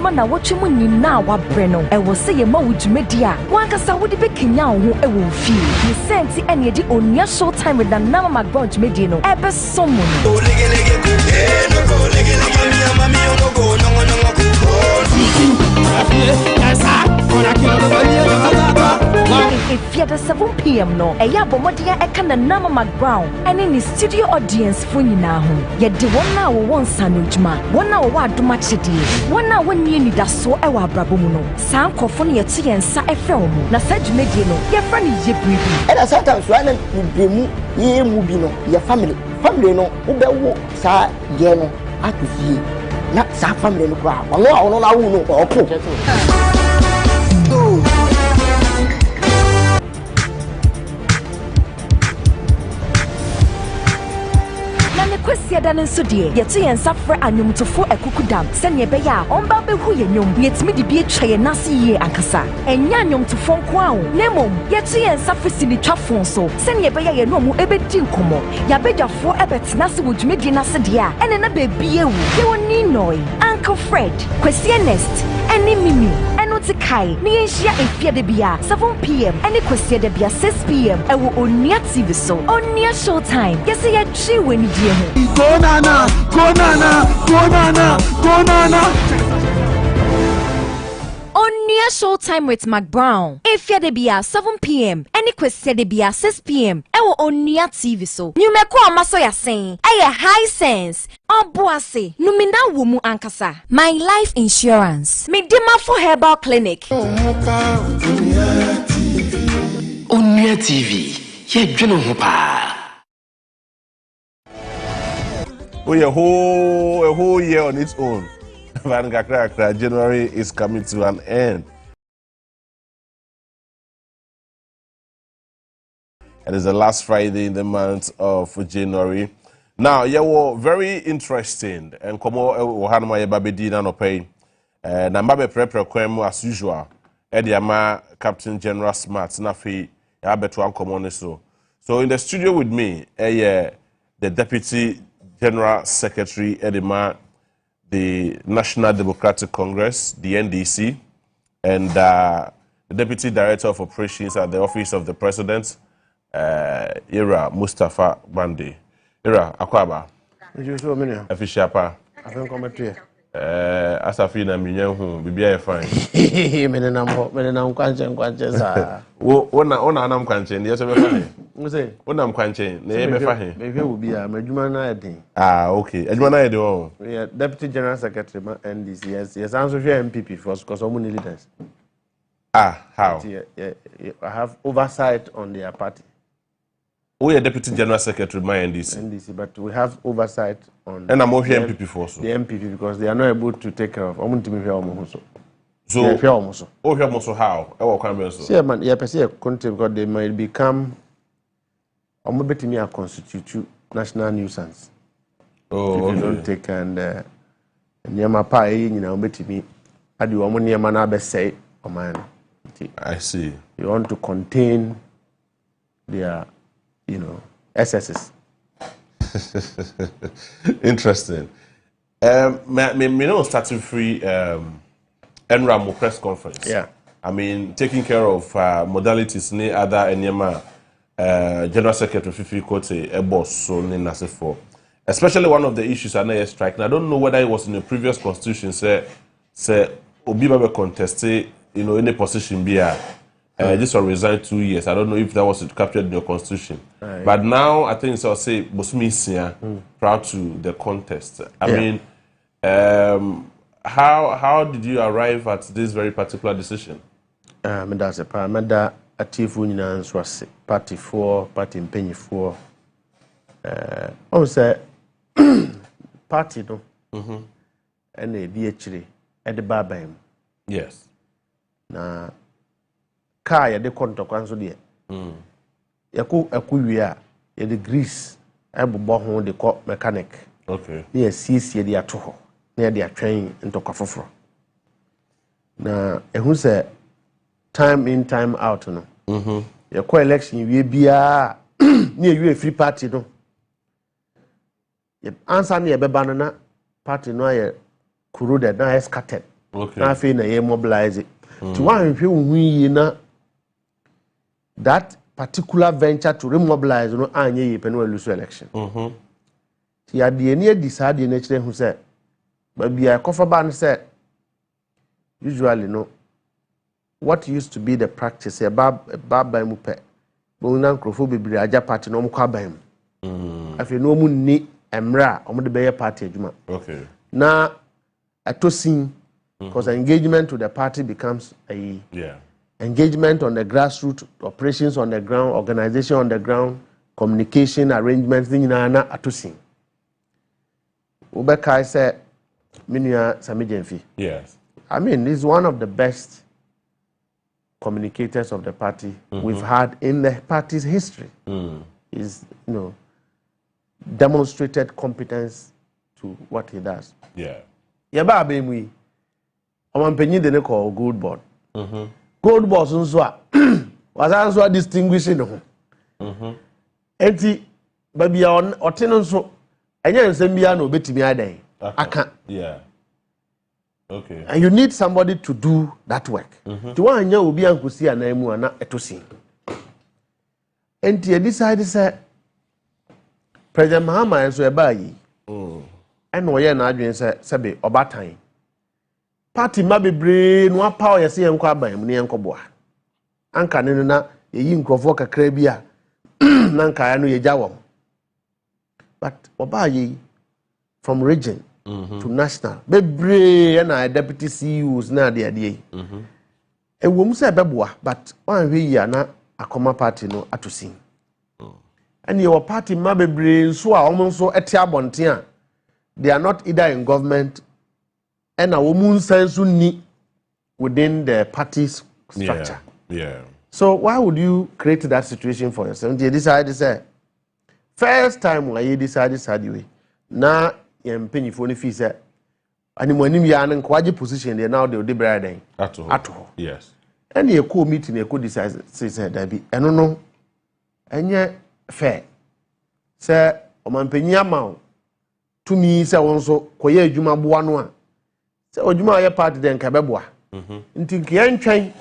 adwuma na wotwe mu nyina wa bre no e wo se ye ma wudwumadi a wankasa wode be kenya wo ho e wo fie ye senti ene di Onua Showtime with the nama magbon dwumadi no ebe somo no if you're the 7 p.m. no, a yabomodia e can the nama background and in the studio audience for you now. Yet the 1 hour one sanujma, 1 hour what do much it is. 1 hour when you need a so ewa brabomuno. Sam kofoni your tea and sa a film. Na said medino, your friend is your breathing. And at sometimes when you ye mubino, your family no, ube sa yeno, I could see. Not sa family no crowd. No, I won't know or put. Kwesi adan so de yete yen safre anwumtofo ekukudam sene be ya onba be hu ye nwum yetimi de bi etwa ye nase ye ankasa enya anwumtofo nko awo nemom yete yen safre sini twafon so sene be ya ye no mu ebedi nkomo ya bedwafo ebetena se wodwumedi nase de a ene na be bi ewu ye woni noi Uncle Fred Kwesi Ernest ene mimi kai ni enhia efia de bia 7 p.m. ene Kwesi de bia 6 p.m. ewo Onua TV so Onua Showtime yesi ye twi weni die ho go nana Onua Showtime with Mac Brown efia de bia 7 p.m. ene Kwesi de bia 6 p.m. ewo Onua TV so nyumeko amaso ya sen eye high sense Obuase, numina wumu ankasa. My life insurance. Midima for herbal clinic. Onua TV. Ye dwene ho pa. We a whole year on its own. January is coming to an end. And it's the last Friday in the month of January. Now, you were very interesting and come on, my baby no pay. Na mbabe prepare kwem as usual. Ediama Captain General Smart na fi ya beto ankomo so. So in the studio with me, the Deputy General Secretary Edima, the National Democratic Congress, the NDC, and the Deputy Director of Operations at the Office of the President, Ira Mustafa Bande. Ira, akwaba. You many. Afishiapa. I think come to Asafi na minyanhu, bibia fine. Menenam kwanche sa. Ona anam kwanche, ndi yeso be fine. Muse. Ona kwanche, na ye be fine. Be will be a madwuma na edin. Okay. Adwuma na yede o. Yeah, Deputy General Secretary NDC. Yes, answer share MPP first because some leaders. How? Yeah, I have oversight on their party. We are Deputy General Secretary my NDC, but we have oversight on. And I'm over here MPP for so. The MPP because they are not able to take care of. So how? See, man, yeah, because they might become. Constitute national nuisance. Oh, if you don't take and I see. You want to contain their, excesses. Interesting. Me know starting free NRAM press conference. Yeah. I mean, taking care of modalities ni other enyema General Secretary Fifi Kote a boss so ni nase for. Especially one of the issues I know strike. And I don't know whether it was in the previous constitution say Obi Babe contested, in a position be this will resign 2 years. I don't know if that was captured in your constitution. But now I think so say Bosmi proud to the contest. I mean, how did you arrive at this very particular decision? That's a paramedic achieve union was party for party in penny for say party no and a DHD at the Barbam. Yes. Na car ya de contact kwanso de yaku ya de grease ebobo ho de ko mechanic. Okay. Ya siesie de ato ho na de atwen ntokwa foforo na ehun se time in time out no ya ko election wie bia na you free party no ya answer na ya beba no na party no ya corroded na scattered Okay. Na afei na ye mobilize it. To one hwe na that particular venture to remobilize no anye ye penu lose election. Ti ade ni decide na kire hu say ba bia kofa ba no say usually no what used to be the practice e ba mu pe bo na nkrofo bebiri aja party no mkwa ban mu afei no mu ni emra o de be party adwuma. Okay. Na atosin because engagement with the party becomes a engagement on the grassroots, operations on the ground, organization on the ground, communication arrangements na atosin. Ubeka said Minua Samijenfi. Yes. I mean, he's one of the best communicators of the party we've had in the party's history. He's, demonstrated competence to what he does. Yeah. Yaba abemwi. Omampenyi de ne call Gold Board. Gold Board nso a was also distinguishing ho. Enti babia oteno nso enye nsem bia na obetimi adan. Aka. Yeah. Okay. And you need somebody to do that work. To one anya obi ankosi anaimu ana etosin. Enti e decide say President Mahama enso e ba yi. And we na adwen say sebe obatan. Party ma bebre no apa o yese yenko aban mu ne yenko boa. Anka ne na yeyi nkrofo kakra bi a na nka ya no yegya wom. But oba yi from region to national bebre na deputy CEOs na de ade e wom se beboa but wan hwe yi na akoma party no atosin. And your party ma bebre so a omo so ete abonten a they are not either in government and a woman sense ni within the party's structure. Yeah. So why would you create that situation for yourself? You decide to say first time why you decide way. Na yempenyi for ni fi say animanim ya na nkwaje position there now they will be then ato. Yes. And you co meeting you co decide say that be eno no enye fair. Say omampenyi ama to me say won so koye adwuma boa no a say adwuma aye party den ka beboa nti nke yentwen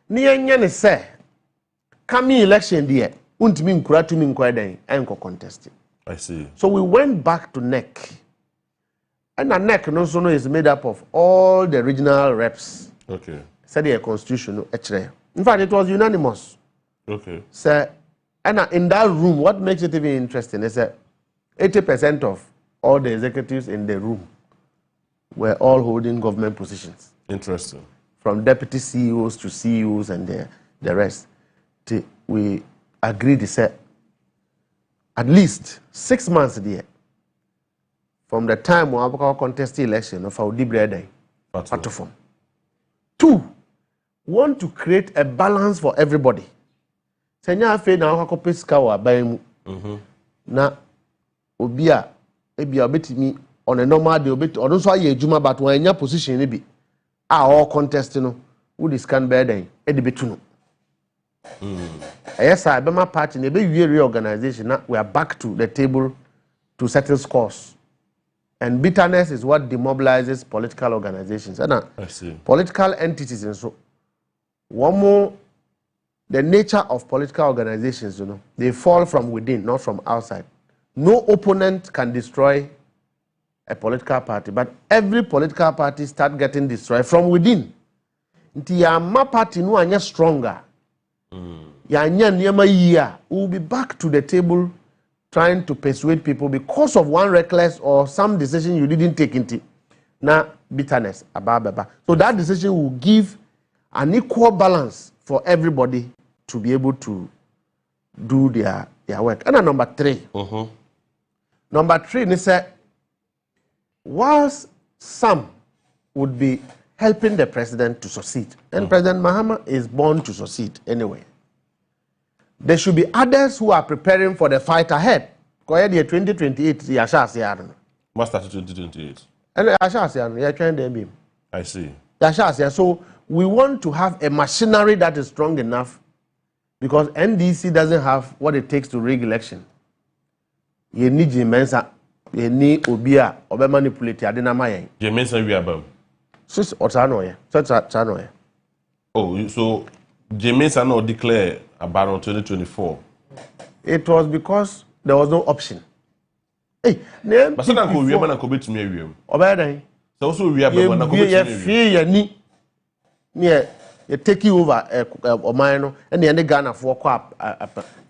ne yenye ne say coming election there untimi nkura to me nkwa den enko contest. I see. So we went back to NEC, and the NEC no is made up of all the regional reps. Okay. Said the constitution actually. In fact, it was unanimous. Okay. So and in that room, what makes it even interesting is that 80% of all the executives in the room were all holding government positions. Interesting. From deputy CEOs to CEOs and the rest. We agreed to say at least 6 months there from the time we have contest the election of our Dibre platform. 2, want to create a balance for everybody. Senya afi na akwakope sika wa ban mu. Na obia ebia obetimi on a normal day obet odun so aye adwuma but when anya position ni bi a all contest no wo discan be den e de betu no. Yes, I be my party na be we reorganization na we are back to the table to settle scores. And bitterness is what demobilizes political organizations. And I see. Political entities and so one more the nature of political organizations, they fall from within, not from outside. No opponent can destroy a political party, but every political party start getting destroyed from within. Nti ya ma party no anya stronger. Ya anya niyama year, we'll be back to the table trying to persuade people because of one reckless or some decision you didn't take into na bitterness ababa. So that decision will give an equal balance for everybody to be able to do their work. And number 3. Number 3 they say whilst some would be helping the president to succeed, and President Mahama is born to succeed anyway. There should be others who are preparing for the fight ahead. Because the 2028, Must start 2028. And you're trying to be. I see. So we want to have a machinery that is strong enough because NDC doesn't have what it takes to rig election. You need Jimensa, you need Obia, Obe manipulate Adina Mayen. Jimensa we are. Sis Otano, Chano. Oh, so James not declare about on 2024. It was because there was no option. Hey, name. But sometimes we are going to me. Obey. So also we are going to be near you take you over or mine and the end Ghana for quap.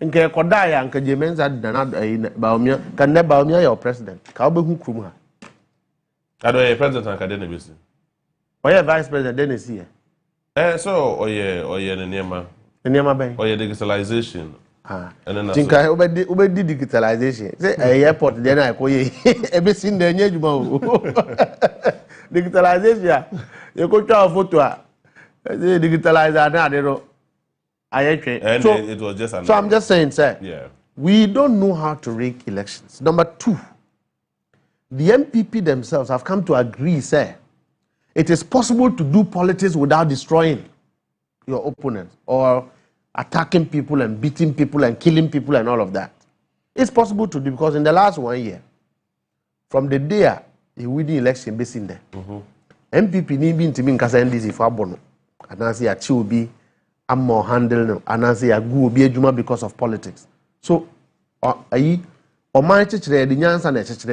And Kodaya and Kajamens had done Baumia, can never Baumia your president. Cowboy Kuma. I don't know, President Academy. Or your vice president, Dennis here. So, oh yeah, the Nema. The Nema Bay. Or your digitalization. And then I think I obey digitalization. Say a airport, then I call you every single day. Digitalization, you go to a photo. Digitalize and so, it was just so I'm just saying, sir. Yeah. We don't know how to rig elections. Number two, the MPP themselves have come to agree, sir. It is possible to do politics without destroying your opponents or attacking people and beating people and killing people and all of that. It's possible to do because in the last 1 year, from the day he win the election based in there, MPP need be to be in NDC for abono. And I say a chill I'm more handle and I say a go be a juma because of politics. So my church the nyans and the church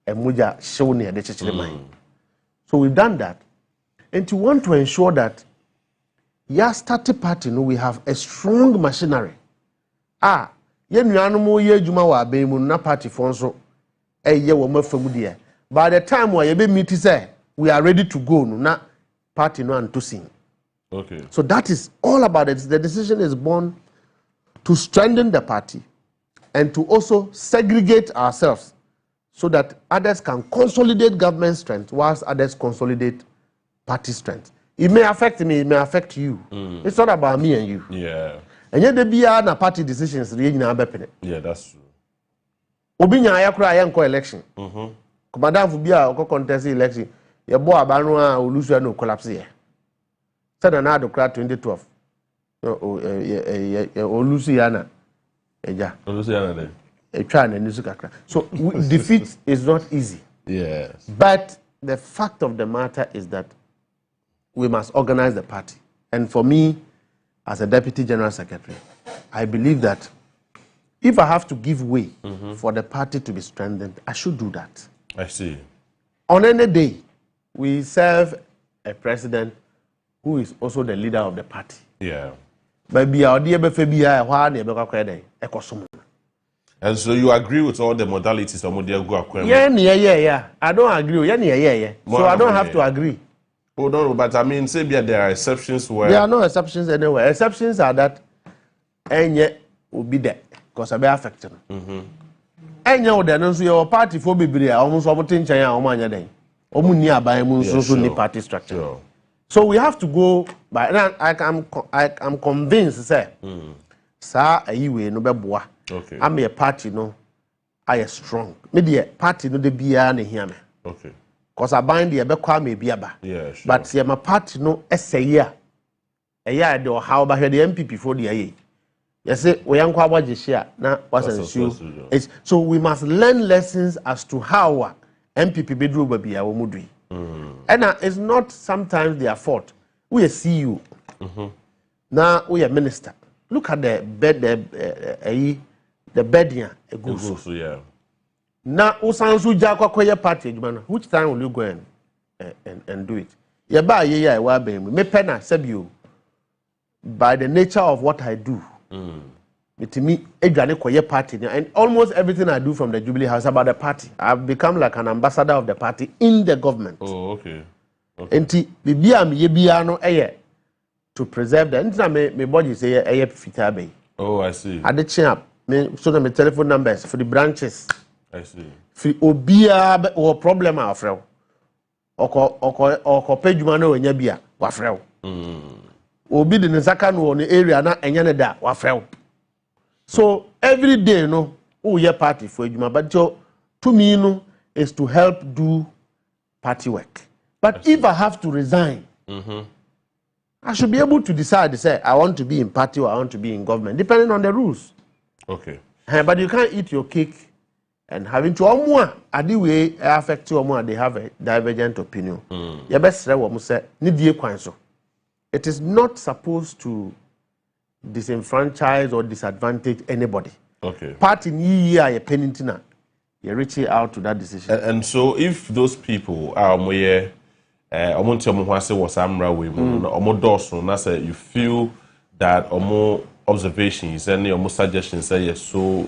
and muja show near the church mind. So we've done that. And to want to ensure that started party, we have a strong machinery. Ye nuanumo ye juma wa be mu na party fonso ye wo mafamu de. By the time we be meet say we are ready to go na party no and to sing. Okay. So that is all about it. The decision is born to strengthen the party and to also segregate ourselves so that others can consolidate government strength whilst others consolidate party strength. It may affect me, it may affect you. It's not about me and you. Yeah. And yet, there are na party decisions. Yeah, that's true. Obinya ayakura ayanko election. Madam Fubia oko contest election. Your boy Abanua Olusia no collapse here. Said another crowd 2012. Olusiana. Eja. Olusiana then. A trying and Nizukakra. So defeat is not easy. Yes. But the fact of the matter is that we must organize the party. And for me, as a deputy general secretary, I believe that if I have to give way for the party to be strengthened, I should do that. I see. On any day, we serve a president who is also the leader of the party. Yeah. And so you agree with all the modalities of Modiago? Yeah. I don't agree. Yeah. So I don't have to agree. Oh, no, but I mean, say there are exceptions where... There are no exceptions anywhere. Exceptions are that Enye will be there because I be affected. Enye will then also your party for be almost everything China or Manya day. Omuni party structure. Sure. So we have to go by now. I'm convinced, sir. Sir, no be okay. I'm a party, no. I am strong. Maybe a party no de biya ne hear me. Okay. Because I bind the Abekwa may be aba. Yeah, sure. But see, my party no essay. A year do how about the MPP for the year. You say we am kwa share na what's an issue. So we must learn lessons as to how MPP bedroom baby our mudui. And it's not sometimes their fault. We are CU. Now we are minister. Look at the bed the bed here. Yeah. Now usansu jakwa kwa party which time will you go and do it? Yeah, by yeah, I be me pena sebio. By the nature of what I do. To me, a party, and almost everything I do from the Jubilee House about the party. I've become like an ambassador of the party in the government. Oh, okay. And to preserve the my body say fitabe. Oh, I see. At the champ, so my telephone numbers for the branches. I see. For obia or problem afrel. Or pejumano and yabia, wafrel. Obi the Nzaka no the area na enyane da wafrel. So every day, no, your party for you, but to me, no, is to help do party work. But if I have to resign, I should be able to decide to say I want to be in party or I want to be in government, depending on the rules. Okay. But you can't eat your cake and having to omwa ade we affect omwa they have a divergent opinion. You best say what say need kwan so. It is not supposed to disenfranchise or disadvantage anybody. Okay. Party ni a penintina. You reach out to that decision. And so if those people are moye omonti omo was amra we omo doso na say you feel that omo observations and omo suggestions say yes so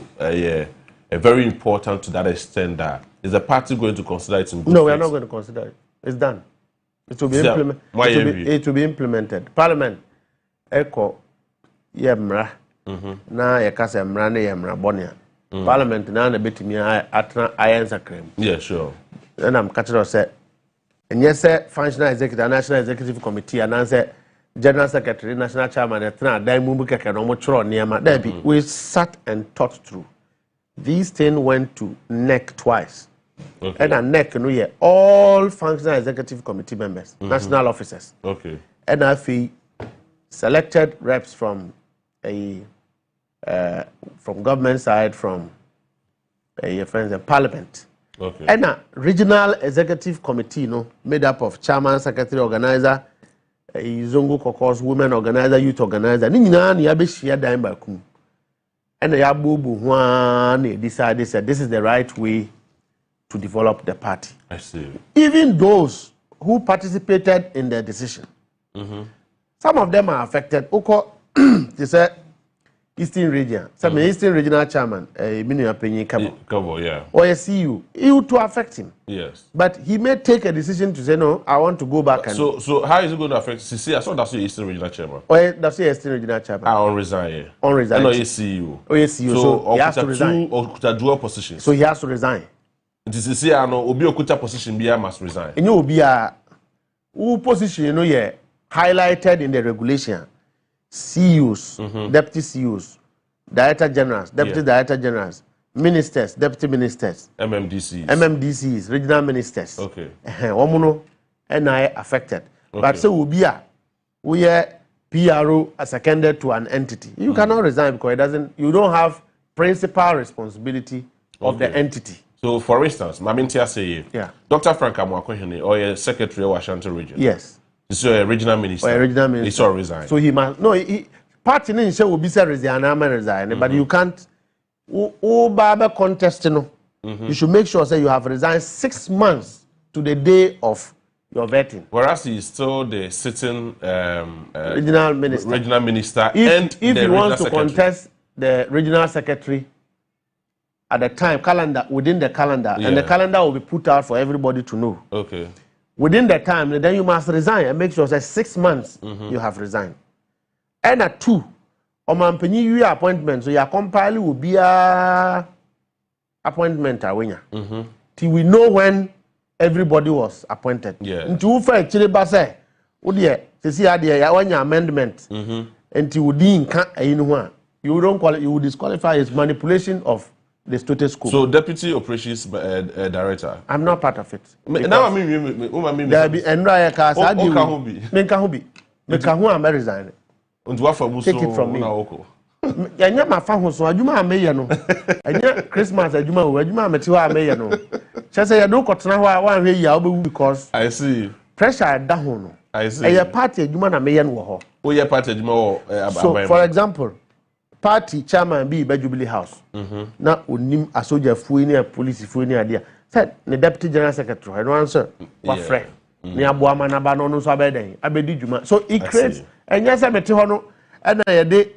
very important to that extent that is the party going to consider it in good No, we are faith? not going to consider it. It's done. It will be implemented. It will be implemented. Parliament echo yemra na yekase mra na yemra bonia. Parliament na na betimi atna ayensa krem. Yeah, sure. And I'm catching us say and yes say functional executive national executive committee and say general secretary national chairman atna dan mu keke no mo chro niema. There be we sat and thought through. These things went to NEC twice. Okay. And a NEC, all functional executive committee members, national officers. Okay. And I selected reps from government side, from friends in parliament. Okay. And a regional executive committee, made up of chairman, secretary, organizer, Zongo Kokos, women organizer, youth organizer. Nina ni abe share dime by kum. And the Yabubu one decided said this is the right way to develop the party. I see. Even those who participated in the decision, some of them are affected. Oko, they said Eastern Region. Some Eastern Regional Chairman, Minia Penny Cabo, yeah. or a CU, it would to affect him. Yes. But he may take a decision to say no. I want to go back and. So how is it going to affect? See, I saw that's your Eastern Regional Chairman. Or that's the Eastern Regional Chairman. On resign. On resign. I know ACU. Oh, ACU. So he has to resign. Or dual positions. So he has to resign. It is see, I know Obi Okuta position be must resign. And you will be a who position highlighted in the regulation. CUs, deputy CUs, director generals, deputy director generals, ministers, deputy ministers, MMDCs, regional ministers. Okay. Omuno and I affected. Okay. But so we are PRO seconded to an entity. You cannot resign because you don't have principal responsibility of the entity. So, for instance, Mamintia say, Dr. Frank Amwakohene, or a secretary of Ashanti region. Yes. He's a regional minister. Or a regional minister. He's all resigned. So he must, party in show will be said resign, but you can't, Baba contest, you should make sure that you have resigned 6 months to the day of your vetting. Whereas he is still the sitting regional minister. If he wants to contest the regional secretary, at the time, within the calendar, and the calendar will be put out for everybody to know. Okay. Within the time, then you must resign and make sure that 6 months you have resigned. And at 2, your appointment, so your compile will be a appointment till we know when everybody was appointed. Yeah. Until for actually base, see amendment. Until you don't call it, you will disqualify as manipulation of the status quo. So, Deputy Operations Director. I'm not part of it. Now I mean, there be Enra Kasa. I'm resigning. Take it from me. Yanya ma fa ho so adwuma ameye no. Anya Christmas adwuma ametiwa ameye no. Chese ye do kotena ho a wan hwe yi a obewu because I see. Pressure da ho no. I see. Eye party adwuma na meye no wo ho. Oh, yeah, party adwuma wo So for example, party chairman be Jubilee House. Na onim asoja fuo ni a police fuo ni ade a. Said the deputy general secretary no answer. Wa frɛ. Ni aboama na ba no no so abeden. Abedi dwuma. So it creates enya se mete ho no na ye de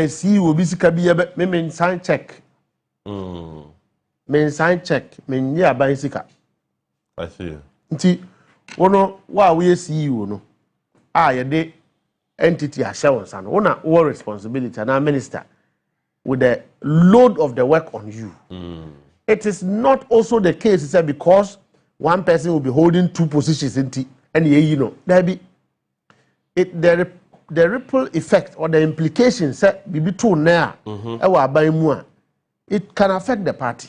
see will be sika bi me sign check. Me sign check. Me nya ban sika. I see. Nti wono wa we CEO no. Ye de entity assurance and one all responsibility and our minister with the load of the work on you. It is not also the case because one person will be holding 2 positions and there be the ripple effect or the implications be too near it can affect the party.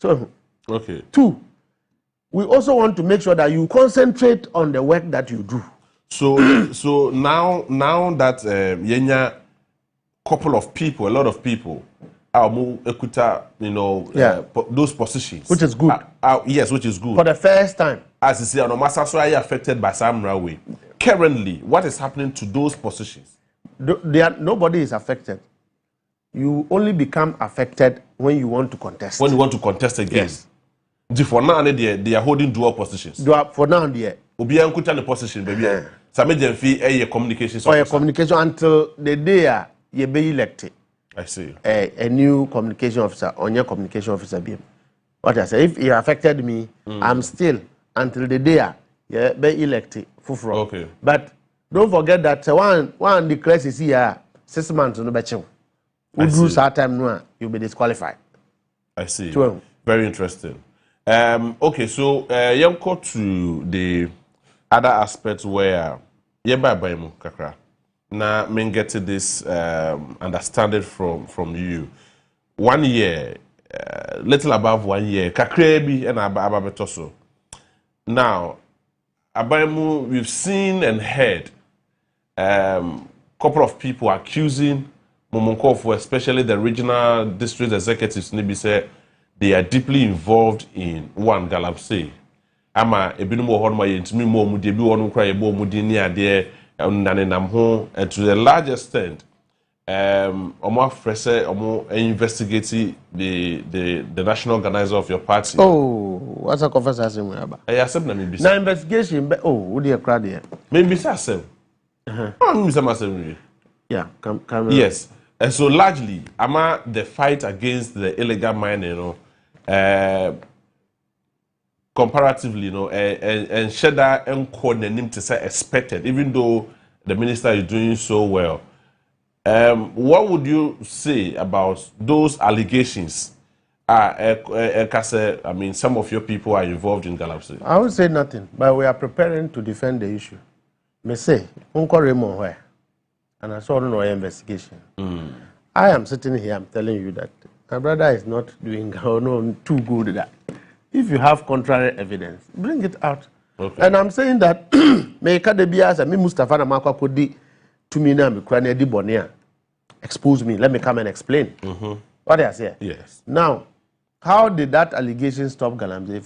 So okay. 2, we also want to make sure that you concentrate on the work that you do. So now that yenya couple of people, a lot of people ekuta, those positions. Which is good. Yes, which is good. For the first time. As you see, Onomasa are affected by some way. Currently, what is happening to those positions? Nobody is affected. You only become affected when you want to contest. When you want to contest again. Yes. For now, they are holding dual positions. For now, yeah. Obi ankuta the position, baby. Some fee a communication. Or communication until the day you be elected. I see. A new communication officer, on your communication officer. What I say, if you affected me, I'm still until the day you be elected. Okay. But don't forget that one declares is here 6 months on the batch. We do that time now, you'll be disqualified. I see. 12. Very interesting. Okay, so you go to the other aspects where kakra. Now, me get to this understanding from you. 1 year, little above 1 year, kakrebi and ababetoso. Now, Abaimu, we've seen and heard couple of people accusing Momonkofo, especially the regional district executives, maybe say they are deeply involved in one galamsey. Ama ebinumo honma yentimi mo mu de bi wonu kra ye bo mu di ni ade nanenam ho, and to the large extent omo afrese omo investigate the national organizer of your party. Oh, what's a conversation we about? I accept na maybe. Na investigation who dey crowd here? Maybe say Yeah, come. Yes. And so largely, the fight against the illegal mining, comparatively, and Sheda and Konenim to say expected, even though the minister is doing so well. What would you say about those allegations? I mean, some of your people are involved in Galamsey. I would say nothing, but we are preparing to defend the issue. Me say, Uncle Raymond where? And I saw no investigation. I am sitting here, I'm telling you that my brother is not doing too good at that. If you have contrary evidence, bring it out. Okay. And I'm saying that me Kadebia and me Mustafa na Makwa Kodi to me now, me expose me. Let me come and explain. What I say. Yes. Now, how did that allegation stop Galamsey?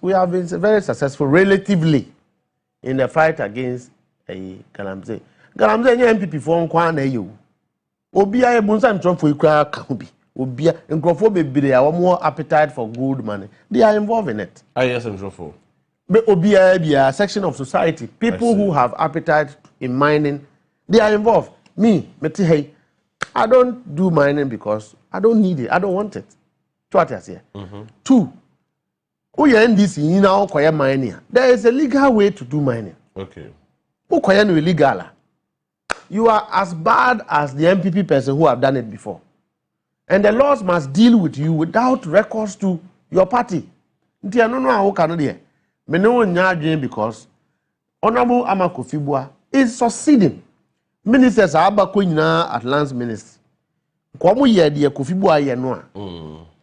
We have been very successful relatively in the fight against Galamsey. Galamsey nye MPP for nkwa na you. Obia e bunsa ntron for ikra ka ho bi. Obia nkrofo bebere a more appetite for good money. They are involved in it. Yes, ntron for. But obia be a section of society, people who have appetite in mining, they are involved. Me hey, I don't do mining because I don't need it. I don't want it. What I say. Two, we are NDC in now kwaya mining. There is a legal way to do mining. Okay. Who kwaya no illegal? You are as bad as the MPP person who have done it before. And the laws must deal with you without records to your party. Nti ano no how can dey. Me no nya adwen because Honorable Amakofibua is succeeding. Ministers abako nyina at lands ministry. Komo ye de Kofibua ye no a.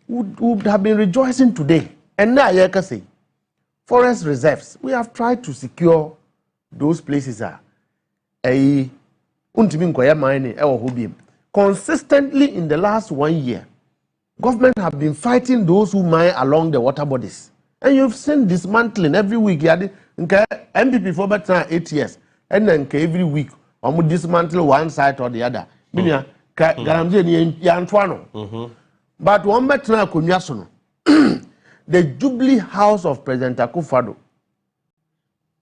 Would have been rejoicing today. And now you can say forest reserves. We have tried to secure those places consistently in the last 1 year. Government have been fighting those who mine along the water bodies. And you've seen dismantling every week. MPP for better 8 years. And then every week, I'm dismantle one side or the other. But one better the Jubilee House of President Akufo-Addo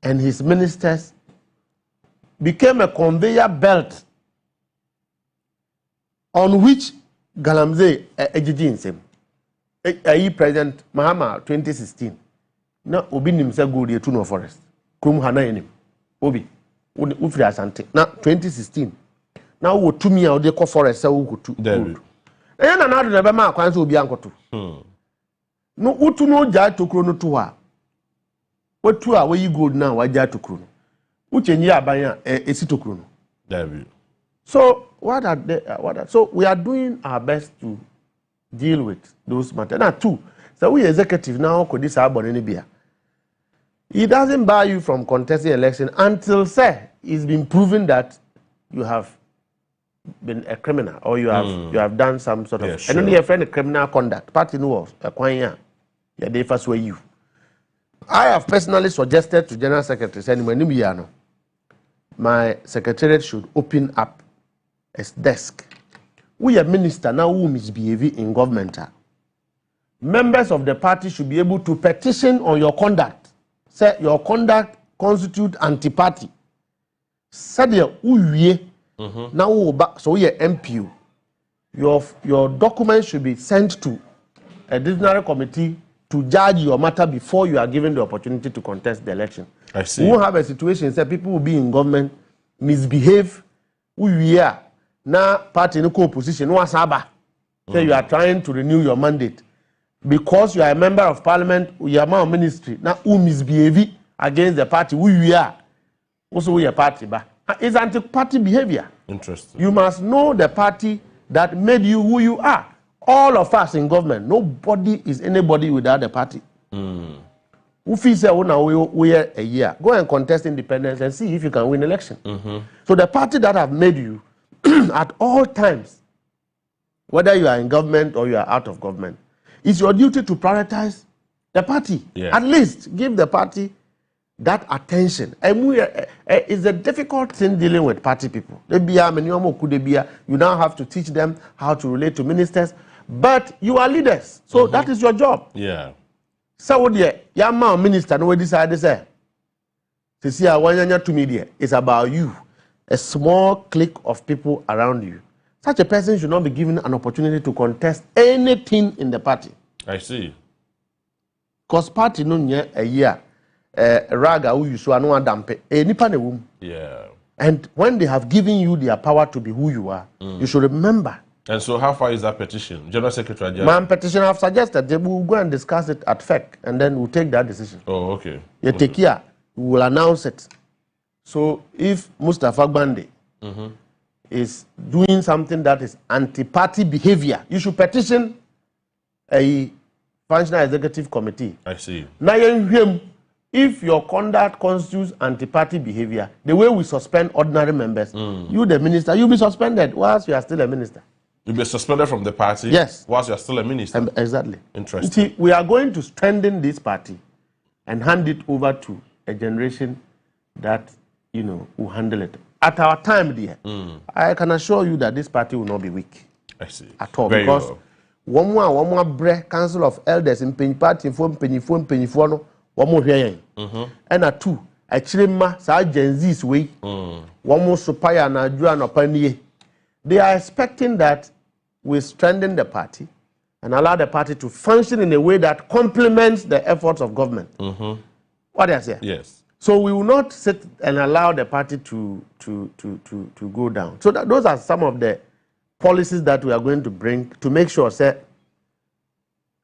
and his ministers became a conveyor belt on which Galamsey ejijin President Mahama 2016 na obi nim say go dey no forest krum hana enim obi ufiri asante na 2016 na wo tumi a wo dey ko forest say wo kutu na na do na be ma akwan say obi ankoto no utu no ja tokro no to ha watu a we gold na wa ja tokro no uchenyi aban a esi tokro no so so we are doing our best to deal with those matters. Now two, so we executive now could this bia. It doesn't bar you from contesting election until say it's been proven that you have been a criminal or you have done some sort of sure. and only a friend of criminal conduct. Party no a kwanya. Yeah, they first were you. I have personally suggested to General Secretary saying my secretariat should open up a desk. We are minister now who misbehaving in government. Members of the party should be able to petition on your conduct. Say your conduct constitute anti-party. Say now so we are MPU. Your document should be sent to a disciplinary committee to judge your matter before you are given the opportunity to contest the election. I see. We won't have a situation where people will be in government, misbehave, we are now party in opposition, no asaba. Say you are trying to renew your mandate. Because you are a member of parliament, you are a ministry, now who misbehave against the party, we are. Also we are party, but it's anti-party behavior. Interesting. You must know the party that made you who you are. All of us in government, nobody is anybody without the party. Who feels that we are a year, go and contest independence and see if you can win election. So the party that have made you at all times, whether you are in government or you are out of government, it's your duty to prioritize the party. Yeah. At least give the party that attention. And it's a difficult thing dealing with party people. You now have to teach them how to relate to ministers. But you are leaders. So that is your job. Yeah. So what the young minister no decide to say? To see a one to media is about you. A small clique of people around you. Such a person should not be given an opportunity to contest anything in the party. I see. Because party no a year raga who you so no dampe nipa ne wom. Yeah. And when they have given you their power to be who you are, you should remember. And so how far is that petition? General Secretary? My petition have suggested they will go and discuss it at FEC and then we'll take that decision. Oh, okay. You take care, we will announce it. So if Mustafa Gbande is doing something that is anti-party behavior, you should petition a functional executive committee. I see. Now, if your conduct constitutes anti-party behavior, the way we suspend ordinary members, you the minister, you'll be suspended whilst you are still a minister. You'll be suspended from the party? Yes. Whilst you are still a minister? Exactly. Interesting. See, we are going to strengthen this party and hand it over to a generation that, will handle it. At our time, dear, I can assure you that this party will not be weak. I see. At all. Very because well. one more bread, council of elders in Penny Party, Penny no, one more here. And a two, a chilima, Sir Gen Z's way, one more supaya and a juan or pioneer. They are expecting that we strengthen the party and allow the party to function in a way that complements the efforts of government. What do I say? Yes. So we will not sit and allow the party to go down. So those are some of the policies that we are going to bring to make sure, say,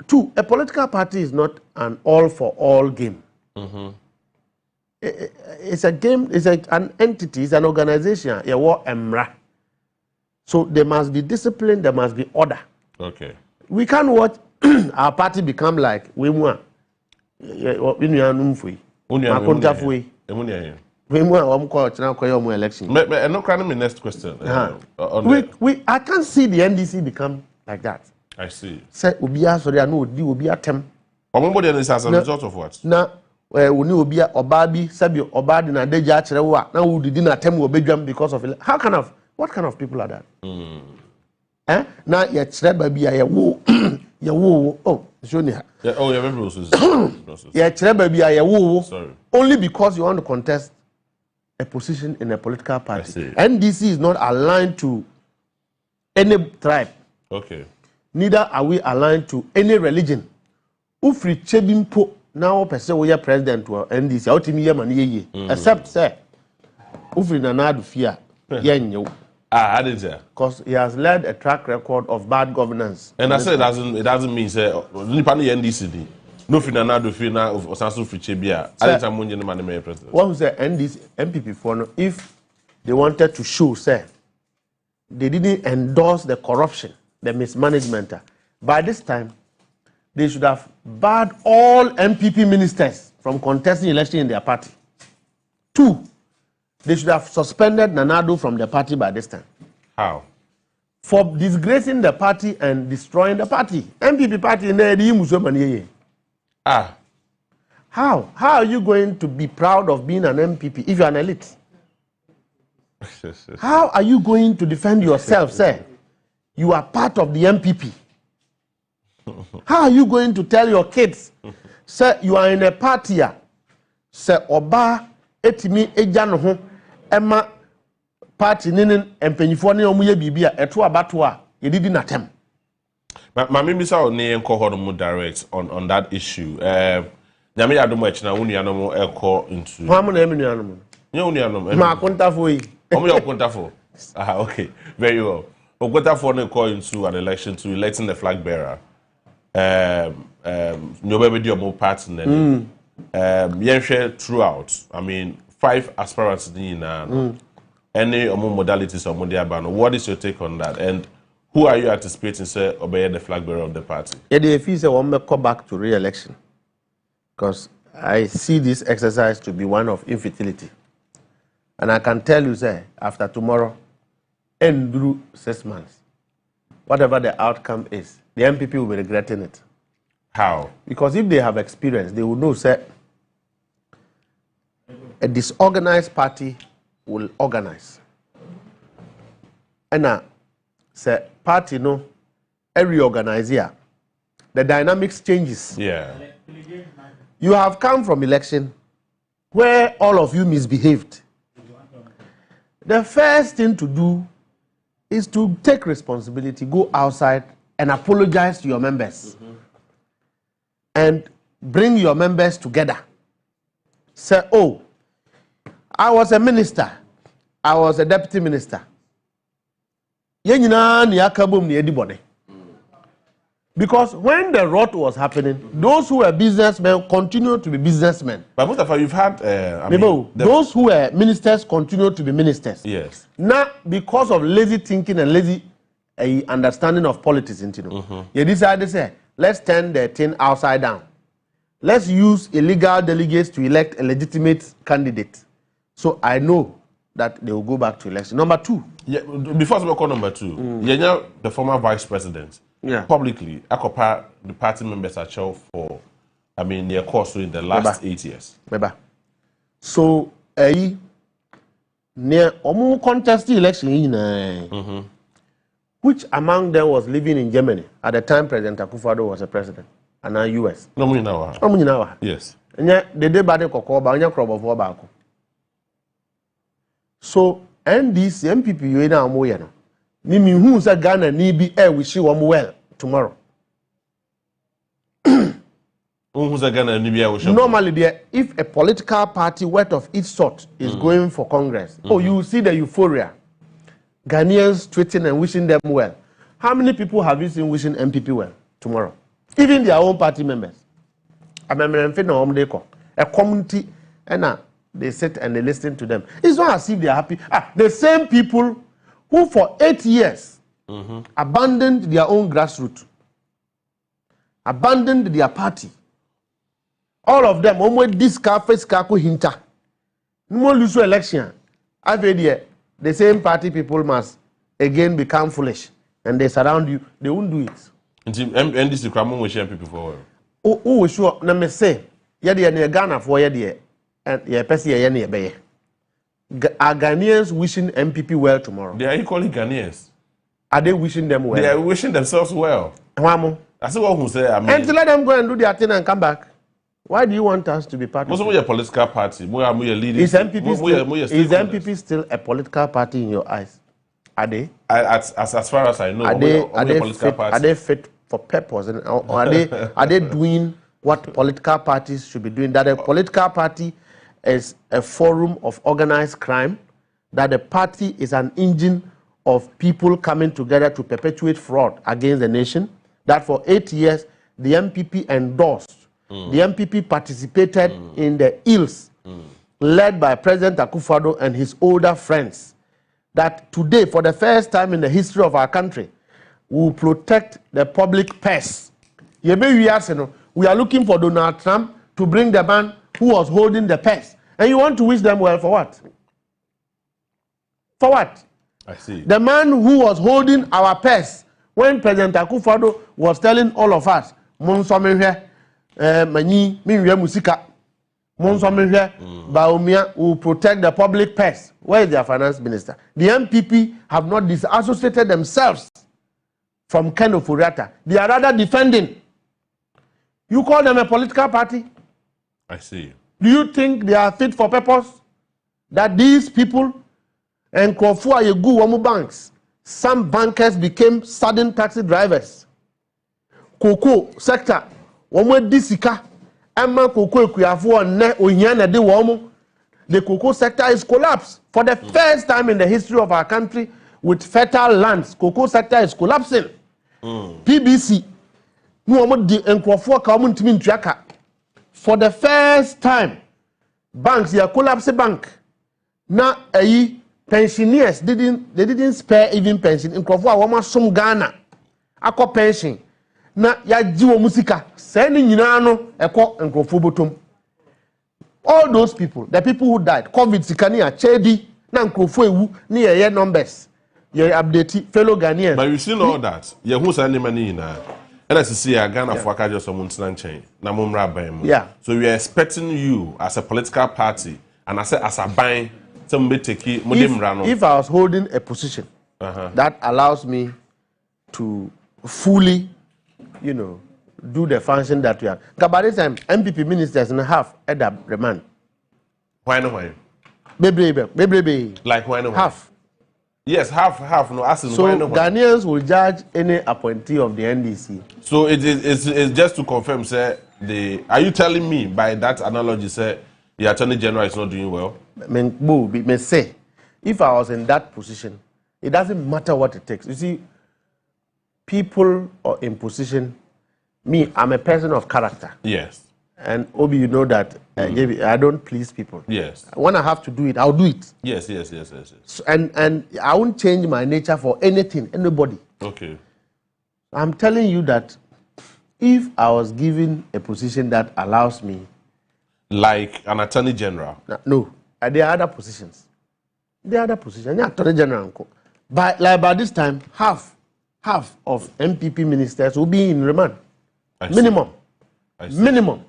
two, a political party is not an all-for-all game. It's a game, it's an entity, it's an organization, a war emra. So there must be discipline, there must be order. Okay. We can't watch our party become like we want. Election. My next question. I can't see the NDC become like that. I see. Say Ubia, sorry, I know Ubia Tem. As a result of what? Now, Uni Ubia Obabi, Sabio Obadi, and Deja Cherewa. Now we didn't attempt to obey them because of it. What kind of people are that? Now yet baby, I woo, ya woo. Oh, Junior. Oh, yeah, maybe yeah, baby, I woo. Sorry. Only because you want to contest a position in a political party. NDC is not aligned to any tribe. Okay. Neither are we aligned to any religion. Ufri Chebimpo now person we are president to NDC. Outimi yemani except say Ufri Nanadu fear yenyo. I didn't say. Because he has led a track record of bad governance. And I said it doesn't mean say Nipani NDC. No Nanadu fear now of Osansu Frichebia. I didn't say the man president. What was the NDC MPP for? If they wanted to show, say they didn't endorse the corruption, the mismanagement. By this time, they should have barred all MPP ministers from contesting election in their party. Two, they should have suspended Nanado from the party by this time. How? for disgracing the party and destroying the party. MPP party in the Ah. How are you going to be proud of being an MPP if you're an elite? How are you going to defend yourself, sir? You are part of the MPP. How are you going to tell your kids, sir, you are in a party, sir, Oba, etimi ejanoho, Emma, party ninin, and penifone omuye bibia, etu abatua, you didn't attempt. Mami bisa o ne enko hono direct on that issue. Nyame ya domo echi na wonu ya no mo ekọ into. Ho am na emi nuanu mo. Nye wonu ya no. Ma kontafo yi. Omo ya kontafo. Ah, okay. Very well. Okontafo no call into an election to electing the flag bearer. Nobody do more parts in them. Yenhwe throughout. I mean, 5 aspirants in any more modalities or mondial. What is your take on that? And who are you anticipating, sir, obey the flag bearer of the party? Yeah, if you say one may come back to re-election, because I see this exercise to be one of infertility, and I can tell you, sir, after tomorrow, and through 6 months, whatever the outcome is, the MPP will be regretting it. How? Because if they have experience, they will know, sir, a disorganized party will organize. And sir, party no, reorganize here. The dynamics changes. Yeah. You have come from election where all of you misbehaved. The first thing to do is to take responsibility, go outside and apologize to your members. And bring your members together. Say, oh, I was a minister. I was a deputy minister. Because when the rot was happening, those who were businessmen continued to be businessmen. But Mustafa, you've had... those who were ministers continued to be ministers. Yes. Now, because of lazy thinking and lazy understanding of politics, you decided to say, let's turn the thing upside down. Let's use illegal delegates to elect a legitimate candidate. So I know that they will go back to election. Number 2. Yeah, before we call number 2, the former vice president, publicly, the party members are shown for, their course in the last 8 years. So, near almost contested election, which among them was living in Germany at the time President Akufo-Addo was a president, and now US? Yes. And yet, they did bad in so, and this MPP, you know, Moyano. Nimi who's a Ghana, Nibi, wish you well tomorrow. Normally, if a political party worth of its sort is going for Congress, you see the euphoria. Ghanaians tweeting and wishing them well. How many people have you seen wishing MPP well tomorrow? Even their own party members. I remember a community and they sit and they listen to them. It's not as if they are happy. The same people who for 8 years abandoned their own grassroots, abandoned their party. All of them, this face hinta. No lose election. The same party people must again become foolish and they surround you. They won't do it. And this is the people for. Oh, sure. Let me say, Ghana for and are Ghanaians wishing MPP well tomorrow? They are equally Ghanaians. Are they wishing them well? They are wishing themselves well. That's what who say. And to let them go and do their thing and come back. Why do you want us to be part of it? Most of your political party, is MPP still a political party in your eyes? Are they? As far as I know, are they fit for purpose? And are they doing what political parties should be doing? That a political party is a forum of organized crime, that the party is an engine of people coming together to perpetuate fraud against the nation, that for 8 years the MPP endorsed, the MPP participated in the ills led by President Akufo-Addo and his older friends, that today, for the first time in the history of our country, we will protect the public purse. We are looking for Donald Trump to bring the man who was holding the purse. And you want to wish them well for what? For what? I see. The man who was holding our purse when President Akufo-Addo was telling all of us, Monsomehwe, Manyi, Minwe Musika, Monsomehwe, Baumia will protect the public purse. Where is their finance minister? The MPP have not disassociated themselves from Ken Oforiatta. They are rather defending. You call them a political party? I see. Do you think they are fit for purpose? That these people and Krofua Yegu Wamu banks, some bankers became sudden taxi drivers. Cocoa sector, Wamu Disika, Emma Cocoa Kuyafu ne Unyana de Wamu. The cocoa sector is collapsed for the first time in the history of our country with fertile lands. Cocoa sector is collapsing. PBC, for the first time, banks, they are collapsing bank. Now, pensioners didn't spare even pension. In Krofua, wama some Ghana, ako pension. Na ya jiwo musika, sending yinano eko and Krofubotum. All those people, the people who died, COVID sikania, Chedi, na Nkrofu near your numbers. You update fellow Ghanaians. But you see all that. You who send money na. And as you see, Ghana for just some chain. Na mumra bam. Yeah. So we are expecting you as a political party and as a buying somebody take if I was holding a position that allows me to fully, do the function that we are. Because by this time, MPP ministers and half at the remand. Why no why? Baby. Like why no? Half. Yes, half. No, asking so why no? Ghanaians will judge any appointee of the NDC. So it's just to confirm, sir. Are you telling me by that analogy, sir, the Attorney General is not doing well? May say, if I was in that position, it doesn't matter what it takes. You see, people are in position. Me, I'm a person of character. Yes. And Obi, you know that I don't please people. Yes. When I have to do it, I'll do it. Yes. So, and I won't change my nature for anything, anybody. Okay. I'm telling you that if I was given a position that allows me, like an Attorney General. No, there are other positions. There are other positions. Yeah, Attorney General. By this time, half of MPP ministers will be in remand. Minimum. Minimum.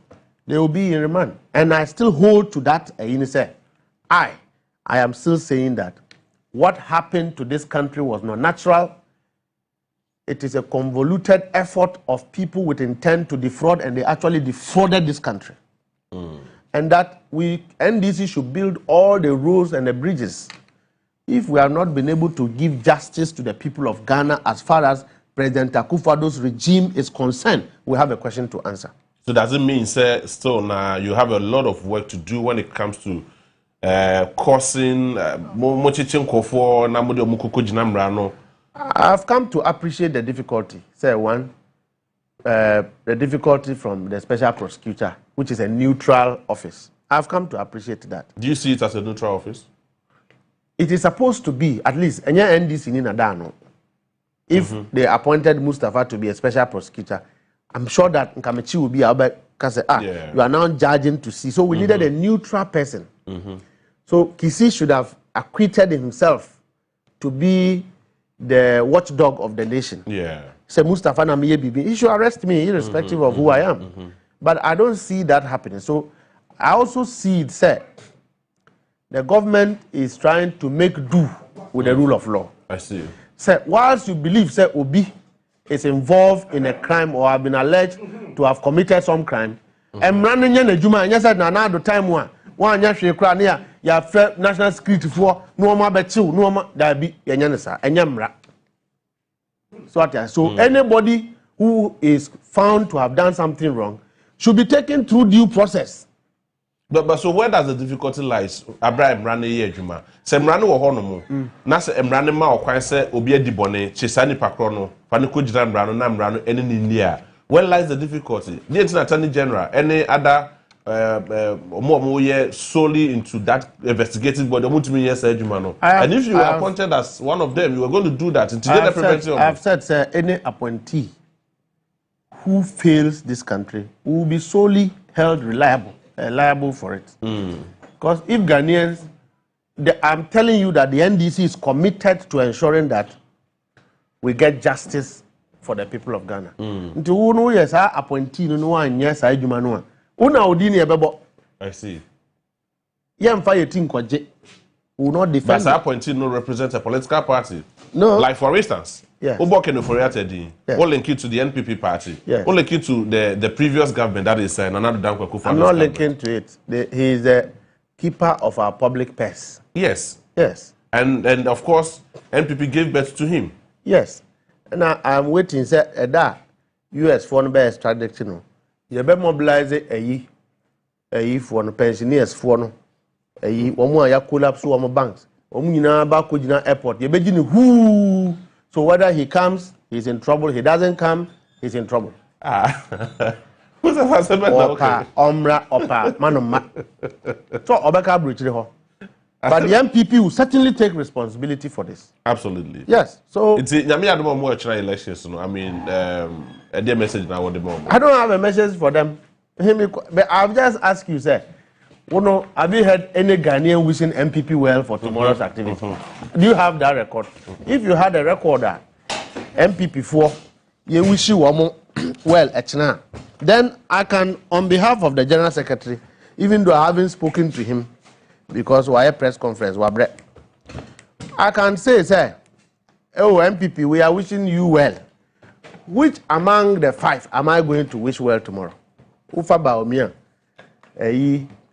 They will be in remand. And I still hold to that. I am still saying that what happened to this country was not natural. It is a convoluted effort of people with intent to defraud, and they actually defrauded this country. And that NDC should build all the roads and the bridges. If we have not been able to give justice to the people of Ghana as far as President Akufo-Addo's regime is concerned, we have a question to answer. So does it mean, sir, still now you have a lot of work to do when it comes to causing I've come to appreciate the difficulty. Say one, the difficulty from the special prosecutor, which is a neutral office. I've come to appreciate that. Do you see it as a neutral office? It is supposed to be, at least, NDC in Adano. If they appointed Mustafa to be a special prosecutor, I'm sure that Nkamechi will be about because you are now judging to see. So we needed a neutral person. So Kusi should have acquitted himself to be the watchdog of the nation. Yeah. Say Mustafa Namiye Bibi, he should arrest me irrespective of who I am. But I don't see that happening. So I also see it said the government is trying to make do with the rule of law. I see. So whilst you believe say Obi is involved in a crime or have been alleged to have committed some crime, and running in a juma and said now the time one year crania ya national security for no more betu no more that be yanyanisa and yamra. So anybody who is found to have done something wrong should be taken through due process. But so where does the difficulty lies? Abraham ran a year juma. Se mrano wo hono mu. Na se mrano ma okwan se obi adibone chesani pakro no. Fani ko jira mrano na mrano ene ni ndia. Where lies the difficulty? The Attorney General, any other solely into that investigative body. And if you were appointed as one of them, you were going to do that. I've said, sir, any appointee who fails this country will be solely held liable for it. Because if Ghanaians I'm telling you that the NDC is committed to ensuring that we get justice for the people of Ghana. Nti wo no yes appointee no anya sa adwuma no a. Una odini ebebo. I see. Yemfa yetin kwaje. Will not defend. But appointee no represent a political party. No. Like for instance, yes. Obokeno Foriatedi, all linking to the NPP party, yes. All linking to the previous government, that is Nana Dankwa Kufuor. I'm not linking to it. He is the keeper of our public purse. Yes. Yes. And of course, NPP gave birth to him. Yes. And I'm waiting, say, that US foreign bear extradition. You better mobilize a for the pensioners for no. One more ya collapse one banks. Omuna ba kujina airport. You begin who. So whether he comes, he's in trouble. He doesn't come, he's in trouble. Who's the first one? Opa, Omra, Opa, Manoma. So Obeka Bridge. But the MPP will certainly take responsibility for this. Absolutely. Yes. So it's Nyami Adamo more elections. I mean, a dear message now at the moment. I don't have a message for them. But I've just asked you, sir. Have you heard any Ghanaian wishing MPP well for tomorrow's activity? Do you have that record? If you had a record that MPP 4, you wish you well, then I can, on behalf of the General Secretary, even though I haven't spoken to him, because we're a press conference, I can say, sir, oh, MPP, we are wishing you well. Which among the 5 am I going to wish well tomorrow? Ufa Baomia.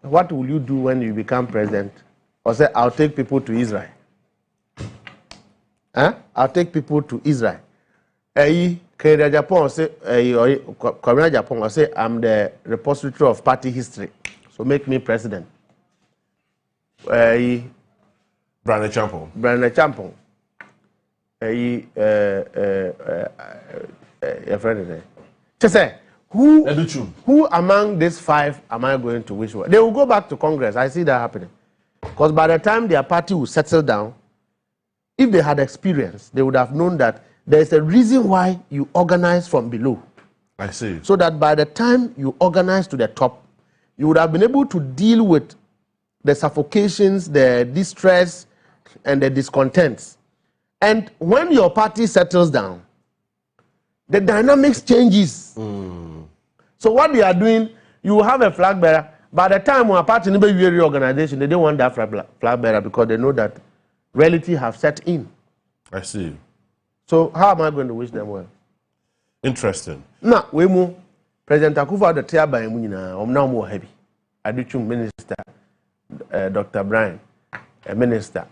What will you do when you become president? Or say, I'll take people to Israel. I'll take people to Israel. Korea Japan say, Korea Japan will say, I'm the repository of party history. So make me president. Brandon Champon. Brandon Champon. Your friend is there. Just say, who among these 5 am I going to wish well? They will go back to Congress. I see that happening. Because by the time their party will settle down, if they had experience, they would have known that there is a reason why you organize from below. I see. So that by the time you organize to the top, you would have been able to deal with the suffocations, the distress, and the discontents. And when your party settles down, the dynamics changes. So what they are doing, you have a flag bearer. By the time when a party never reorganization, they don't want that flag bearer because they know that reality have set in. I see. So how am I going to wish them well? Interesting. Now, we move. President Akufo the tier by Munina, more heavy. Adichum Minister, Dr. Brian, a minister,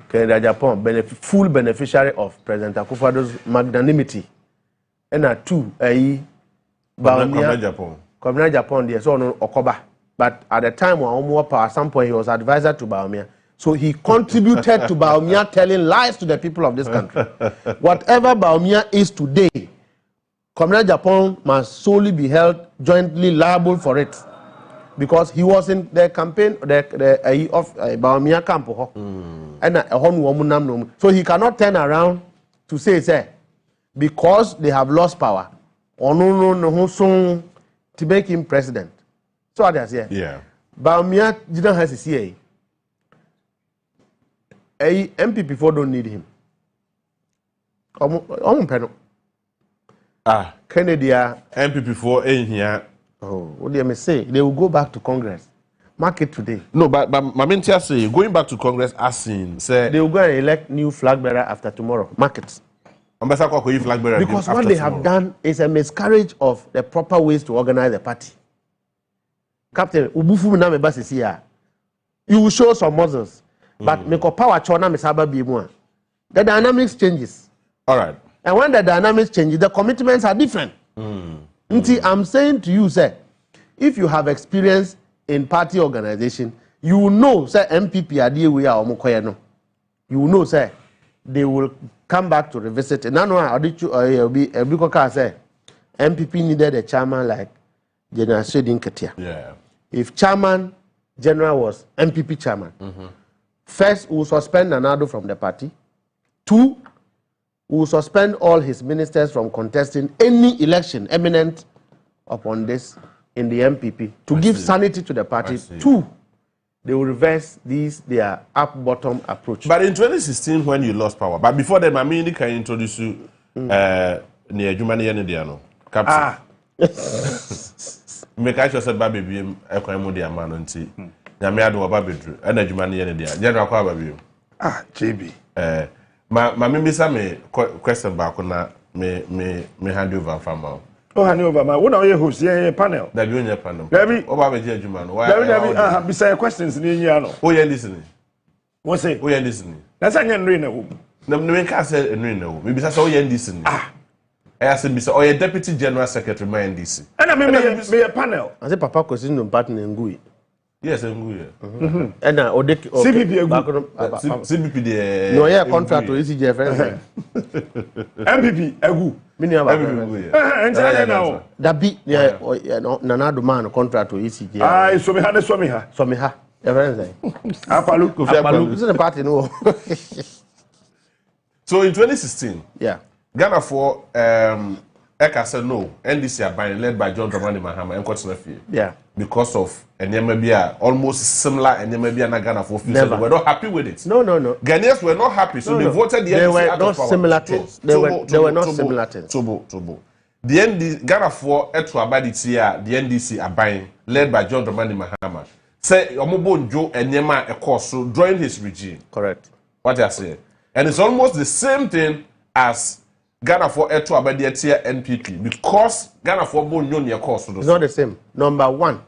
Canada Japan, full beneficiary of President Akufo's magnanimity. And 2, Communal Japan. Communal Japan, yes, so no Okoba. But at the time when Onua power, at some point he was advisor to Baumia. So he contributed to Baumia telling lies to the people of this country. Whatever Baumia is today, Communal Japan must solely be held jointly liable for it. Because he was in the campaign of Baumia camp. And so he cannot turn around to say, because they have lost power, to make him president. So what I say? Yeah. Baumia didn't have a CA. MPP 4 don't need him. Kennedy MPP 4 ain't here. Oh, what do you say? They will go back to Congress. Mark it today. No, but Mamintia say going back to Congress as in say they will go and elect new flag bearer after tomorrow. Mark it. Because what they have done is a miscarriage of the proper ways to organize the party. Captain, you will show some muscles, but make a power chona misaba be more. The dynamics changes. All right. And when the dynamics changes, the commitments are different. I'm saying to you, sir, if you have experience in party organization, you will know, sir, MPP are the way you will know, sir, they will come back to revisit it. Now, say MPP needed a chairman like General Shedin Ketia. Yeah. If chairman general was MPP chairman, first we will suspend Nanado from the party. 2, we will suspend all his ministers from contesting any election eminent upon this in the MPP to give sanity to the party. 2, they will reverse their up-bottom approach. But in 2016, when you lost power, but before that, I mean, can introduce you near Jumani Yandiano, Captain. Make I just said, Baby, I can move man and see. Yamiado Baby, and a Jumani Yandia, General Baby. JB. My Mimisa me question back on that, me hand over from now. Oh, hand over my one of your hosts, panel. That you in your panel. Debbie, oh, Baby, Juman, why? Beside questions in Yano. Oh, you're listening. What's it? Oh, you're listening. That's a young rain. No, no, can't say no. Maybe that's all you're listening. I asked him, oh, you're Deputy General Secretary, my NDC. And I mean, a panel. I said, Papa, because in the partner in Gui. Yes, I'm good. And now, CBP, CBP, no, yeah, contract to ECGF. MPP, Agu. And now, that beat, yeah, Nanado man contract to ECGF. I saw me her. Everything. Apalu, this is the party, no. So in 2016, yeah, Ghana for Eka said no, NDC are buying led by John Dramani Mahama and Kotsinafi. Yeah. Because of Enyemebia, almost similar Enyemebia na Ghana for they were not happy with it. No. Ghanaians were not happy, so they voted the NDC. They were out not of power. similar things. They were not similar things. Tobo. The NDC, Ghana for Etu Abaditia, the NDC are buying, led by John Dramani Mahama. Say Omobo Joe Enyema Ekoso joined his regime. Correct. What I say. And it's almost the same thing as Ghana for Etu Abadiatia NPP because Ghana for Bonyon your course. It's not the same. Number one,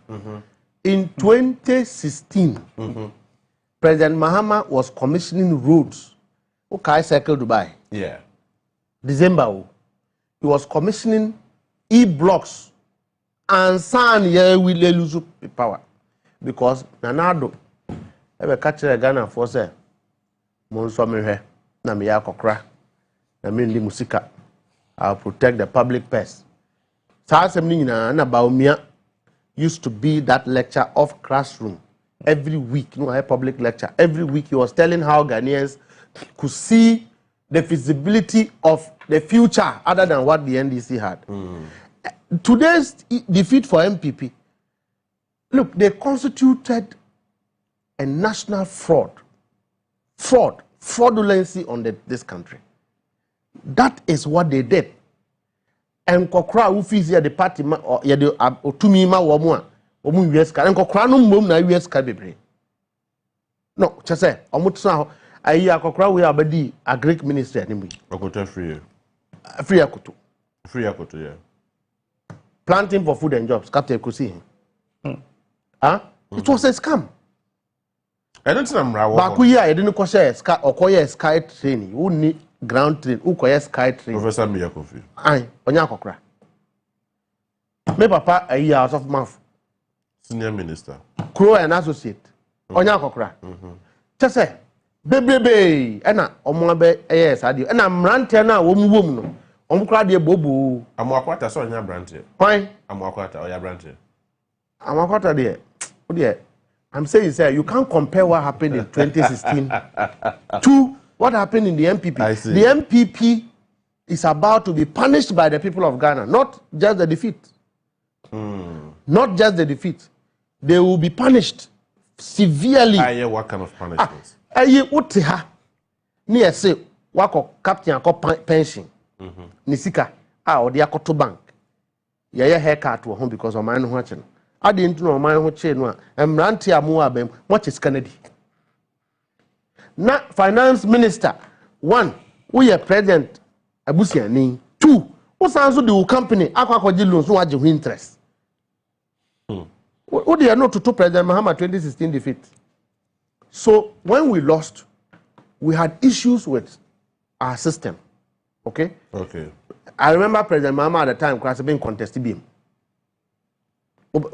in 2016, President Mahama was commissioning roads. Okay, cycle Dubai. Yeah. December, he was commissioning e-blocks and San Ye will lose power because Nanado ever catch a Ghana for say Monsomere na miya kokra. I mean, the musika. I'll protect the public purse. Na Baumia used to be that lecture of classroom every week. A public lecture. Every week he was telling how Ghanaians could see the feasibility of the future other than what the NDC had. Today's defeat for MPP. Look, they constituted a national fraudulency on this country. That is what they did. And Kokra ufis ya the party ya the otumima womwa omu US card and Kokra no mom na US card bebre. No, chese omutsa ayi akokra we abadi a Greek ministry animu. Okota free. Free akoto. Free akoto, yeah. Planting for food and jobs, Captain Kusi. It was a scam. I don't think I'm right. Bakuya, I didn't call sky or call sky training. You need ground train, who call sky train. Professor Miyakofi. Aye, Onyakokra. Me papa a year out of mouth. Senior Minister. Crow and associate. Onyakokra. Just say, baby, ena omoabe yes, I do. And I'm ranting now, woman. Omukra de bobu. I'm Wakwata, so you're brandy. Why? I'm Wakwata, or you're brandy. I'm Wakwata there. Oh, dear. I'm saying, sir, you can't compare what happened in 2016 to what happened in the MPP. I see. The MPP is about to be punished by the people of Ghana, not just the defeat. Not just the defeat. They will be punished severely. I hear what kind of punishments? Aye, utiha. Ni say wako captain ako pension. Nisika. Odi akoto bank. Yeye haircut wo home because of my no watching. I didn't know my whole chain one. I'm ranting a more abem. What is Kennedy? Na finance minister. One, we are president Abusiani. Two, what's also the company? Aquacoji loans no have interest. What do you know to President Mahama 2016 defeat? So when we lost, we had issues with our system. Okay? Okay. I remember President Mahama at the time because being contested beam.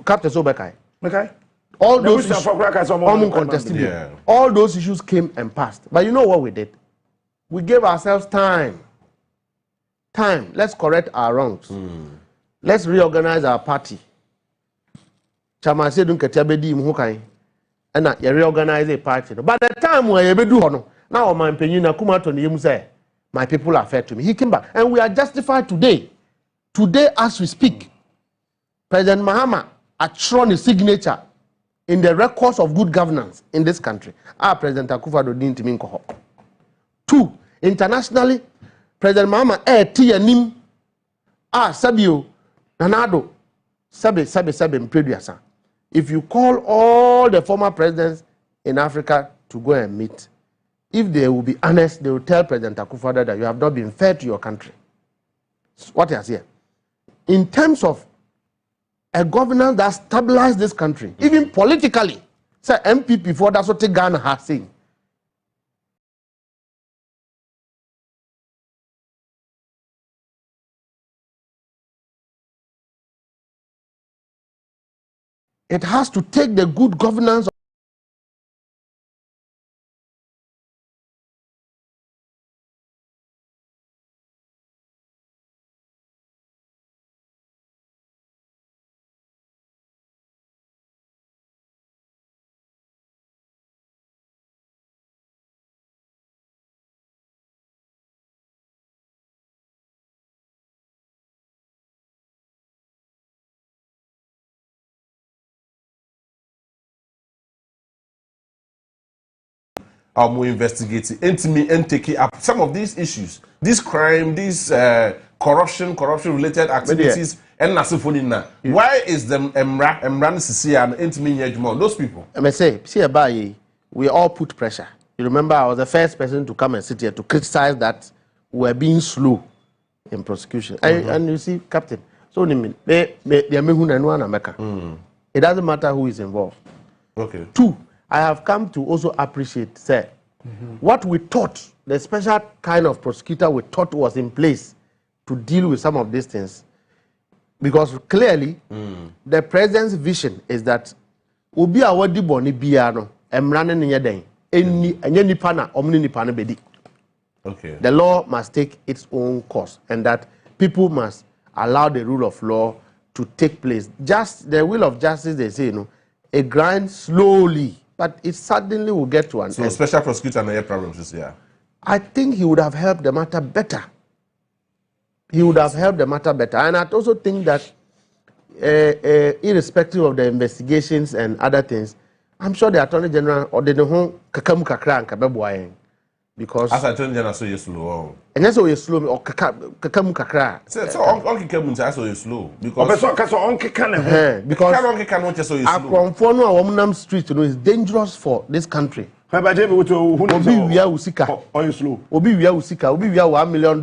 Captain Sobekai. Okay. All those issues, all those issues came and passed. But you know what we did? We gave ourselves time. Time. Let's correct our wrongs. Let's reorganize our party. Chama said, "Don't get and you reorganize a party." By the time we do now, my opinion, my people are fair to me. He came back, and we are justified today. Today, as we speak, President Mahama had thrown his signature in the records of good governance in this country. President Akufo-Addo didn't mean ko. 2, internationally, President Mahama tianim Sabio Nanado Sabe Mpreduasa. If you call all the former presidents in Africa to go and meet, if they will be honest, they will tell President Akufo-Addo that you have not been fair to your country. What is here? In terms of a governance that stabilized this country, even politically, say MPP for that's what Ghana has seen. It has to take the good governance. More investigating, and taking up some of these issues, this crime, these corruption-related activities, and Nasifoni. Why is them Emran Sisi and Intimi those people? I may say, see, we all put pressure. You remember, I was the first person to come and sit here to criticize that we're being slow in prosecution. And you see, Captain, so it doesn't matter who is involved. Okay. 2, I have come to also appreciate, sir, what we thought, the special kind of prosecutor we thought was in place to deal with some of these things. Because clearly, the president's vision is that Ubi awadi boni biano, emrane nyeden, enye nipana, omni nipana bedi. Okay. The law must take its own course, and that people must allow the rule of law to take place. Just the will of justice, they say, it grinds slowly. But it suddenly will get to an end. So special prosecutor and their problems this year? I think he would have helped the matter better. He would have helped the matter better. And I also think that irrespective of the investigations and other things, I'm sure the Attorney General or the kakamu kakra and kabebwayen. Because as Attorney General, so you're slow. And that's why you're slow or kakamu kakra. So Uncle Kamun says so you're slow. Because Uncle Can because Uncle Can watch so you're slow. Akronfono a womanam street is dangerous for this country. Obi wia usika. Or you slow. Obi wia usika. Obi wia $1 million.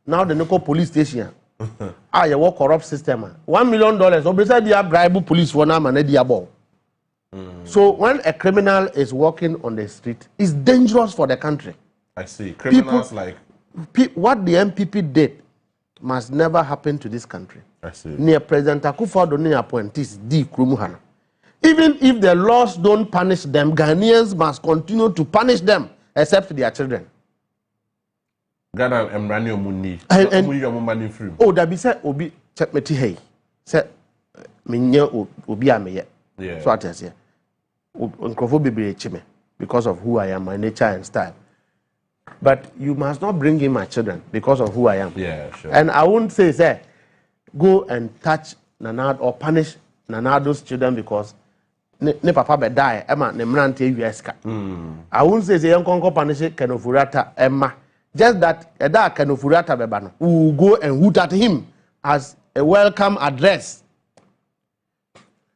Now the local police station. You work corrupt system. $1 million. Obi say they bribe police for now and they ball. So when a criminal is walking on the street, it's dangerous for the country. I see. Criminals what the MPP did must never happen to this country. I see. Near President Akufo-Addo near appointees D. Krumuhana. Even if the laws don't punish them, Ghanaians must continue to punish them, except their children. Ghana Emranio Muni. Oh, that be said, Obi check me hey. Said Minya Obi Ameye. Yeah. So I say, because of who I am, my nature and style. But you must not bring in my children because of who I am. Yeah, sure. And I won't say, go and touch Nanad or punish Nanado's children because ne papa be die. Emma ne mrante USK. I won't say young conco punish Kenofurata Emma. Just that Eda Kenofurata bebano. We will go and hoot at him as a welcome address.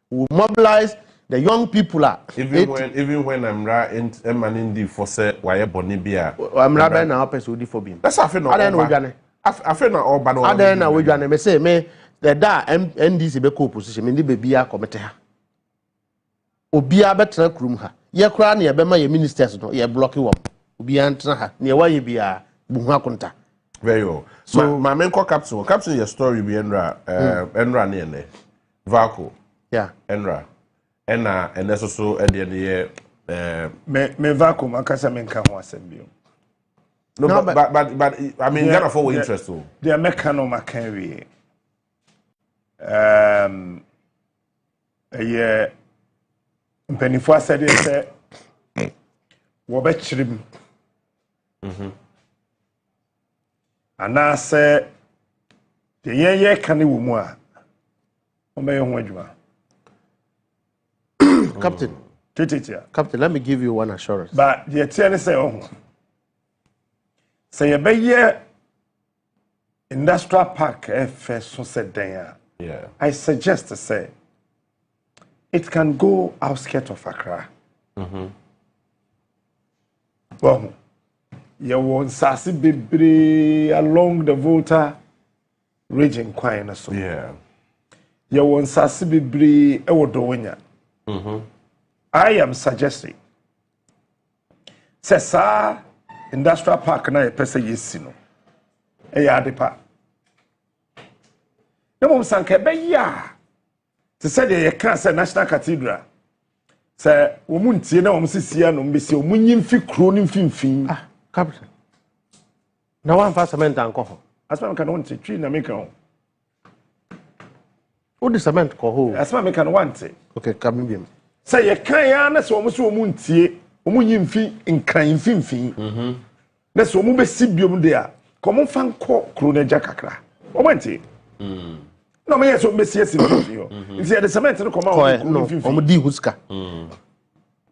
We will mobilize the young people are even when I'm in the for say why bonibia I'm rabbi now person for being that's I feel no all bad I don't know we gonna say me the da NDC be co-opposition me the baby a committee ha obia betra krum ha ye kra na ye be ma ye ministers no ye block wom obia ntra ha na ye wa ye bia buhu akonta very well so my main captain your story be enra na ene vaco yeah enra and that's also at the end of the year. Me vacuum, I can't say me can want to No, but I mean, Ghana for interest too. The American Maakye. Yeah. Penifua said it. Wobetrim. And I say the year can you more. Obey on what you are. Captain. Captain, let me give you one assurance. But the TN say, oh, say a bay industrial park, first so said there. Yeah. I suggest to say it can go outskirts of Accra. Well, you want Sasi Bibri along the Volta region, quite so. Yeah. You want Sasi Bibri Ewodowinya. I am suggesting. Sesa industrial park na pese yesino. Eya adepa. No mom sanke be ya. Te say dey kan say National Cathedral. Say wo muntie na wo sisia no mbesi wo nyimfi kro ni mfimfin. Ah, Captain. Na one for cement anko ho. Asma kan won twi na make ho. Wo the cement ko ho. Asma kan want. Okay, come be. Say ye kan ya na so wo so wo muntie, wo nyimfi nkran mfimfin. Na so wo be sibiom de a, komo fan ko kro na ja kakra. Wo wantie. No, me so me see you. If you the cement no come out. No, omudi huska.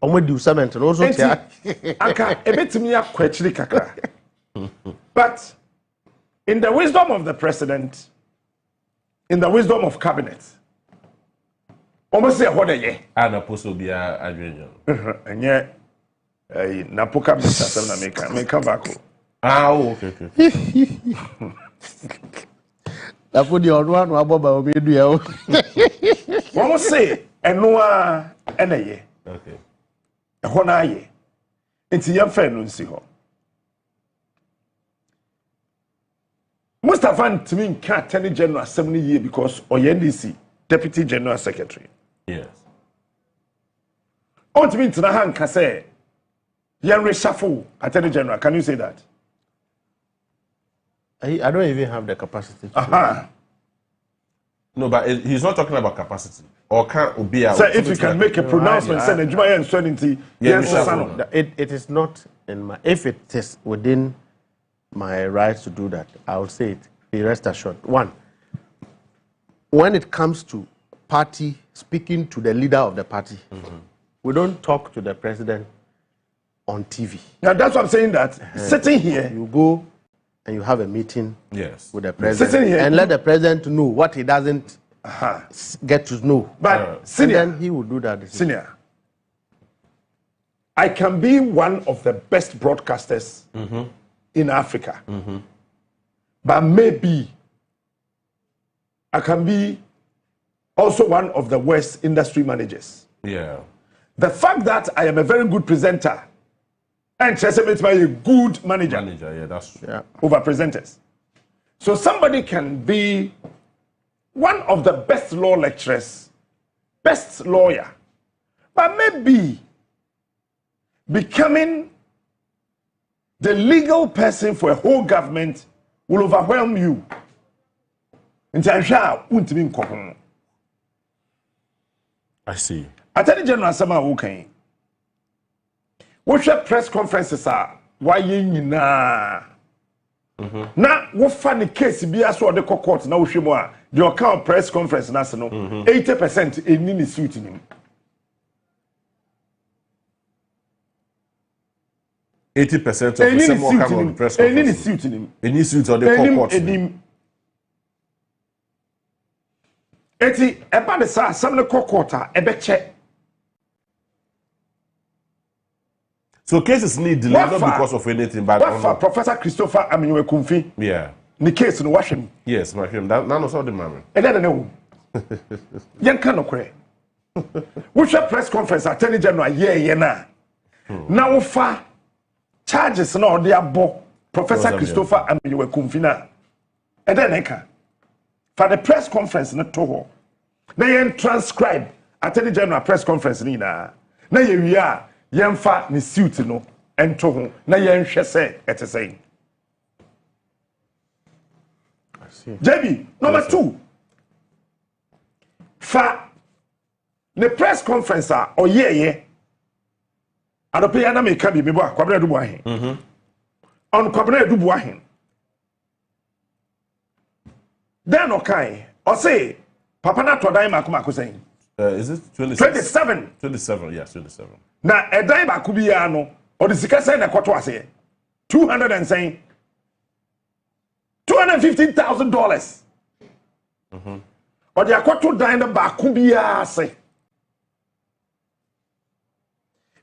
Omudi cement no so tia. Aka ebetimi akwachiri kakra. But in the wisdom of the president, in the wisdom of cabinet, almost say what ye. And apostle be a region. And yet, na po cabinet asem na make back. Ah, okay. That put the Onua no aboba obi du ya o. One say Onua ye. Okay. Ho na ye. Nti yem fa no nsi ho. Mustafa ntimi nka Attorney General 70 years because ONDC Deputy General Secretary. Yes. On ntimi ntina ha nka say yen reshuffle Attorney General. Can you say that? I don't even have the capacity to No, but he's not talking about capacity. Or can be a so if you can make a pronouncement saying Juma and Swedinty, it is not in my if it is within my rights to do that, I will say it. Be rest assured. One, when it comes to party speaking to the leader of the party, we don't talk to the president on TV. Now that's what I'm saying that sitting here you go and you have a meeting with the president here, and let the president know what he doesn't get to know. But senior, and then he will do that. Senior, I can be one of the best broadcasters in Africa. But maybe I can be also one of the worst industry managers. Yeah. The fact that I am a very good presenter and Chelsea makes me a good manager. Yeah, that's true. Yeah. Over presenters. So somebody can be one of the best law lecturers, best lawyer, but maybe becoming the legal person for a whole government will overwhelm you. I see. Attorney General Sama Wukan. What's your press conferences are? Why you na? Na what funny case be as well the court na ushimo the account press conference na no 80% any suit in him. 80% of the same work on press conference. Any suit in him. Any suit or the court. Eti eba de sa some the court ebe check. So cases need delay not because of anything, but what Professor Christopher Aminwe Kumfi? Yeah. The case in Washington. Yes, my friend. That none of the man. And then no. Yan cannot kwe. Which press conference Attorney General ye na. Now fa charges na odi abo Professor Christopher Aminwe Kumfi na. And then eka. For the press conference na to. Na yen transcribe Attorney General press conference ni na. Na ye wi a yemfa ni suit no ento ho na yenhwe se etesei. I see. JB number 2. Fa the press conference oyeye adope ya na me ka bi mebo akwabra dubu ahen. On kwabra dubu ahen. Then okay, o say papa na todan makoma ko sen. Is it 26? 27. 27, yes, 27. Na edan ba ku biya no, o de sika say na kwoto ase. 200 and saying $215,000. Or the akwato dan na ba ku biya ase.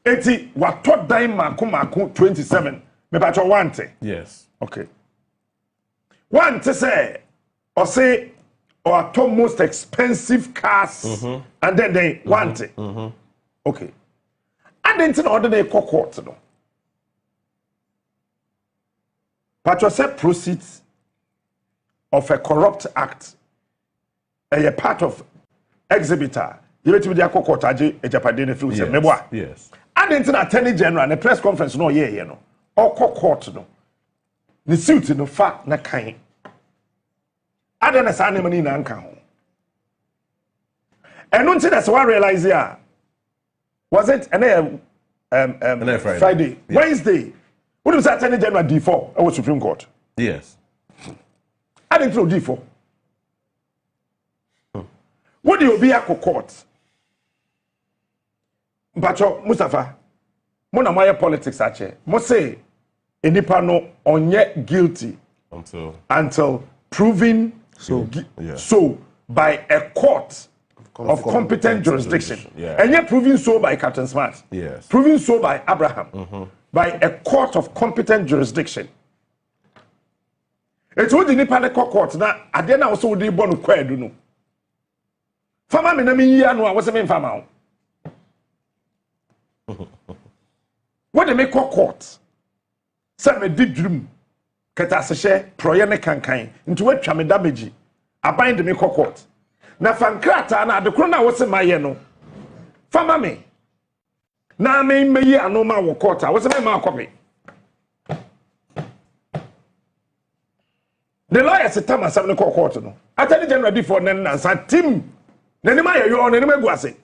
Eti wato dan mako 27. Me ba cho wante. Yes. Okay. One to say or say or to most expensive cars and then they want it. Okay. And then to order they court no. But you say proceeds of a corrupt act a part of exhibitor. You need to be the court aje e japade feel say meboa. Yes. And then to attorney general and the press conference no ye no. Or court no. The suit no fa na kan. Ada na sa money na nka ho. And until that's what I realize here. Was it Friday? Yeah. Wednesday. What was Attorney General D4 or Supreme Court? Yes. I didn't throw D4. What do you be at court? Bacho Mustafa, Mona Maya politics ache. Mo say enipa no onye guilty until proven so by a court of competent jurisdiction. And yet proven so by Captain Smart. Yes. Proven so by Abraham. By a court of competent jurisdiction. It's what the Nipa court now. I didn't also do born queer no. Fama me na me yi anu a wo se me fama. What they make court? Say me deep dream. Keta se she proye ne kankan. Nti we twa me damage. Aban de me court. Na fankrata na de kro na wo se maye no. Fama me. Na me meyi anu ma wo court. Wo se me ma copy. The lawyer said Thomas am ne court no. Attorney General di for nan na team. Nani ma ye yo nani ma gu ase.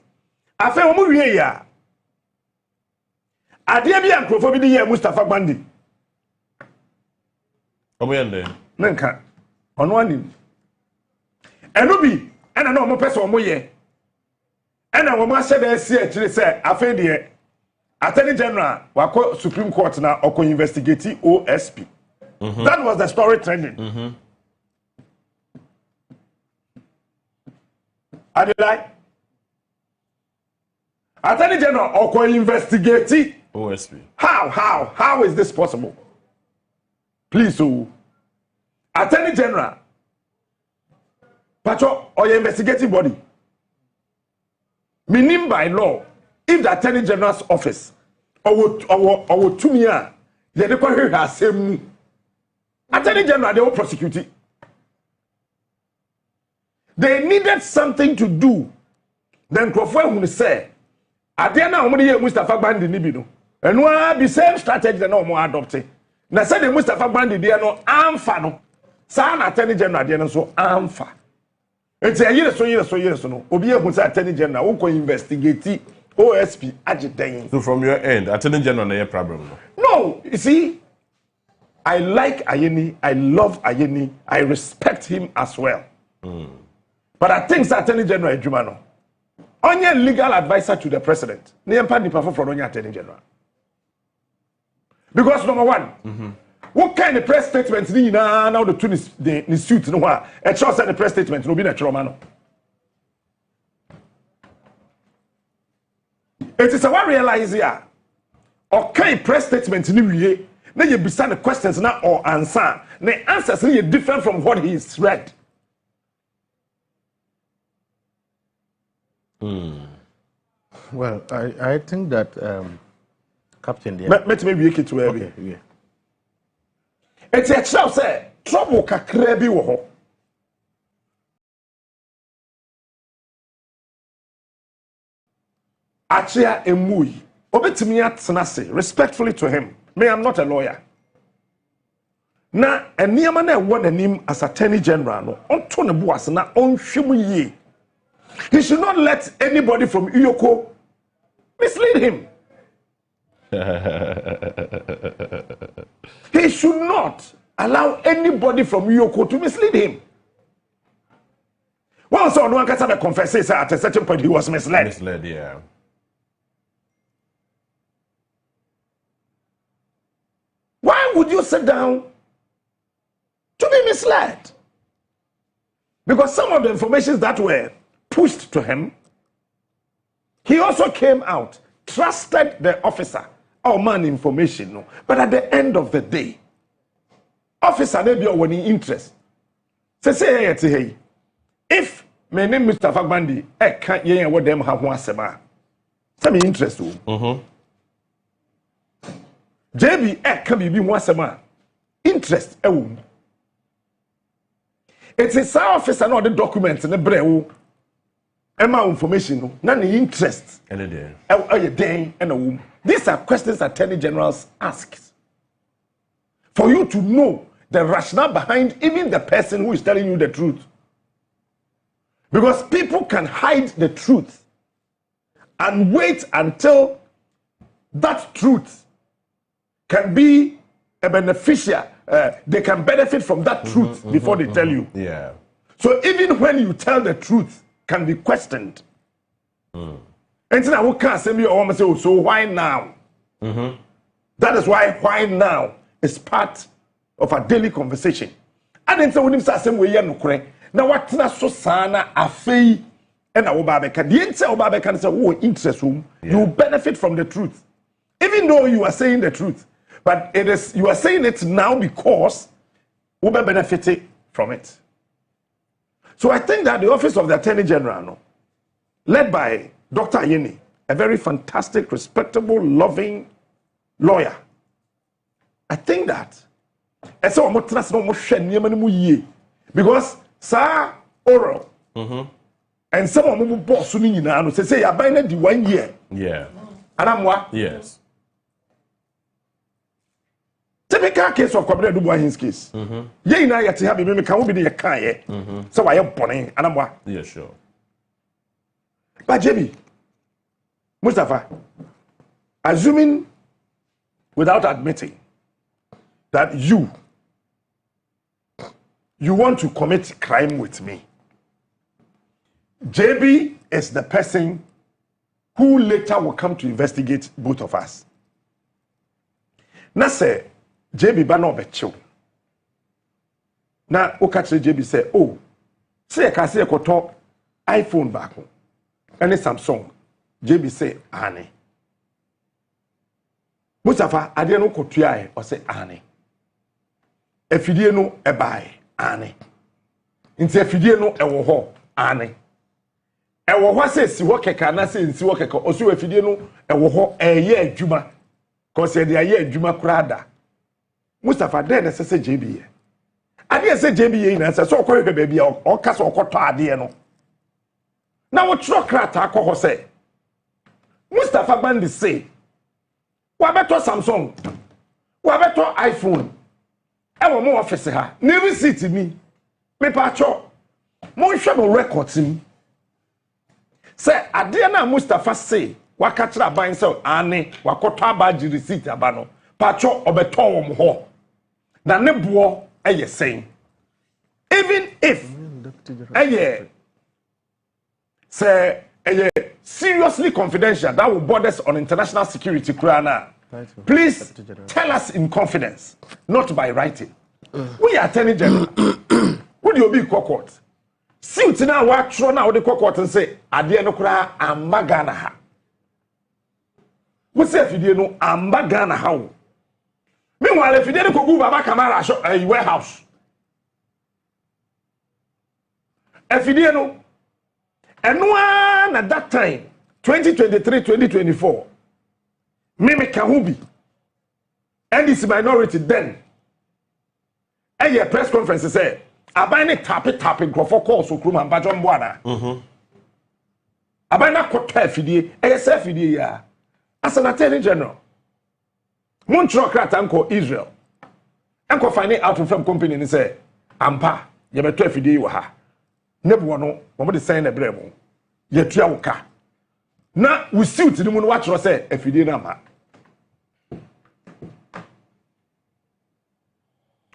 Afa wo mu wie ya. Ade bia nkrofo bi di ye Mustafa Gbandi. Omo yende. Nanka. Ono ani. Eno bi ena na omo pese omo ye. Ena wo ma hye da esi a kire se afa de Attorney General wako Supreme Court na oko investigate OSP. That was the story trending. Adilai. Attorney General oko investigate OSP. How is this possible? Please, so Attorney General, Pacho or your investigating body, meaning by law, if the Attorney General's office or to me, they require her same Attorney General, they will prosecute it. They needed something to do. Then Crawford will say, Adena Omudi Mustafa Gbandi Nibino. And one the same strategy that no more adopted. Na said the Mustafa Gbandi there no amfa no. Sa na Attorney General there no so amfa. It's a year so no. Obi e say Attorney General who can investigate OSP agitating. So from your end, Attorney General no problem. No, you see, I like Ayeni, I love Ayeni, I respect him as well. But I think Attorney General Ejumano, only legal advisor to the president. Niempa nipa for only Attorney General. Because number one, what kind of press statement ni na now the two the suit no wa e show say the press statement no be na chiroma no. It is a one realize here. Okay, press statement ni wiye na you bisa the questions na or answer. The answers ni different from what he is read. Well, I think that Captain there. Let me be to Okay, yeah. It's a show say trouble kakra bi wo ho. Achia emui. Obetimi atena se respectfully to him. Me, I'm not a lawyer. Na eniama na ewo nanim as Attorney General no onto ne bo ase na onhwem yie. He should not let anybody from Iyoko mislead him. He should not allow anybody from Iyoko to mislead him. Once Onua Kasa confesses at a certain point he was misled. Misled, yeah. Why would you sit down to be misled? Because some of the information that were pushed to him, he also came out, trusted the officer. Oh man, information, no. But at the end of the day, officer maybe when he interest. Say, if my name Mr. Fagbandi, I can't hear what them have one sema. Some interest. JB, can be one sema. Interest. It's a star officer, not the documents and the brew. Emma information, none the interest. And a day. A day and a womb. These are questions attorney generals ask. For you to know the rationale behind even the person who is telling you the truth. Because people can hide the truth and wait until that truth can be a beneficial. They can benefit from that truth before they tell you. Yeah. So even when you tell the truth, can be questioned. And then I can't say me or say, so why now? That is why now is part of a daily conversation. And then so when you say same way no kure. Now what na so sana afei and obabeka. The answer obabeka say oh interest room. You benefit from the truth. Even though you are saying the truth, but it is you are saying it now because we benefited from it. So I think that the office of the Attorney General, led by Dr. Ayeni, a very fantastic, respectable, loving lawyer, I think that because sir oral and some of them boss say I buy the 1 year. Yeah. And I'm what? Yes. Typical case of Kwabena Dubois case. Ye na yet have me can be the car. So I am bonning and I'm what? Yeah, sure. But JB, Mustafa, assuming without admitting that you want to commit crime with me, JB is the person who later will come to investigate both of us. Now say JB ba no becho. Na o ka kire JB say oh say ka say ekoto iPhone back any Samsung. JB say ane. Mustafa ade no kotua e o say ane. Efidie no e bae ane. Nti efidie no e wo ho ane. E wo ho say si wo keka na say nsi wo keka o so efidie no e wo ho e ye adwuma. Cause e dey ye adwuma kurada. Mustafa den say JB. Ade say JB na say so okoye baby o ka so okoto ade no. Na wo tro krata akọ say Mustafa Bandi say wa beto Samsung wa beto iPhone e wo mo office ha na receipt mi me pa cho mo hwe mo records mi say ade na Mustafa say wa ka kira ban say ane wa koto abaji receipt aba no pa cho obeto wo mo ho na ne bo eye saying even if say seriously confidential that will borders on international security krana. Please tell us in confidence, not by writing. We are Attorney General. Would you be court? Suit now what throw now the court and say ade no kra ambagana ha. We say if you no ambagana ha. Meanwhile if you didn't go baba camera show a warehouse. If you no and one at that time 2023-2024 Mimi Kahubi and this minority then a press conference say abane tapping grofo call so krum amba John Bwana abana kota fidie ese fidie ya as an Attorney General Montreal krata nko Israel enko find out from company ni say ampa ye beto fidie wa ha nebu no mo de sign na bremo ye tua wo ka na we suit ni mu no wa chro say afidie na ma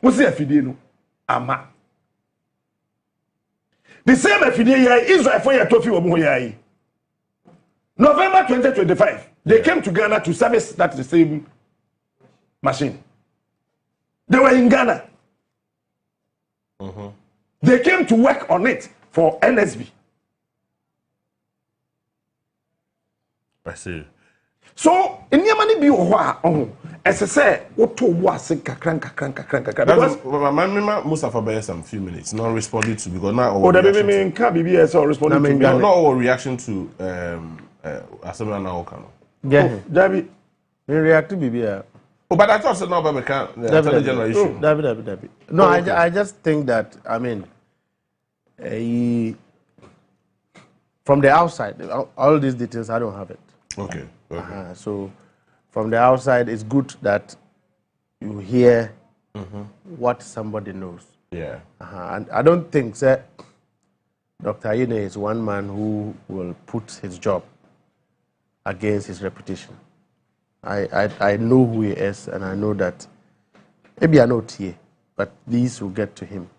wo say afidie no ama The same FDA Israel for your tofi omo November 2025, they came to Ghana to service that the same machine. They were in Ghana. They came to work on it for NSB. I see. So, in Yamani be as I say, what to was kakran. Mustafa Bayer some few minutes, not responded to because now. Oh, the baby can't be or responding to me. Not all reaction to Assembly now. Yeah, David, we react to BBA. Oh, but I thought so now, but the generation. David. No, I just think that I mean, from the outside, all these details I don't have it. Okay. So, from the outside, it's good that you hear what somebody knows. Yeah. And I don't think that Dr. Ayine is one man who will put his job against his reputation. I know who he is, and I know that maybe I know here, but these will get to him,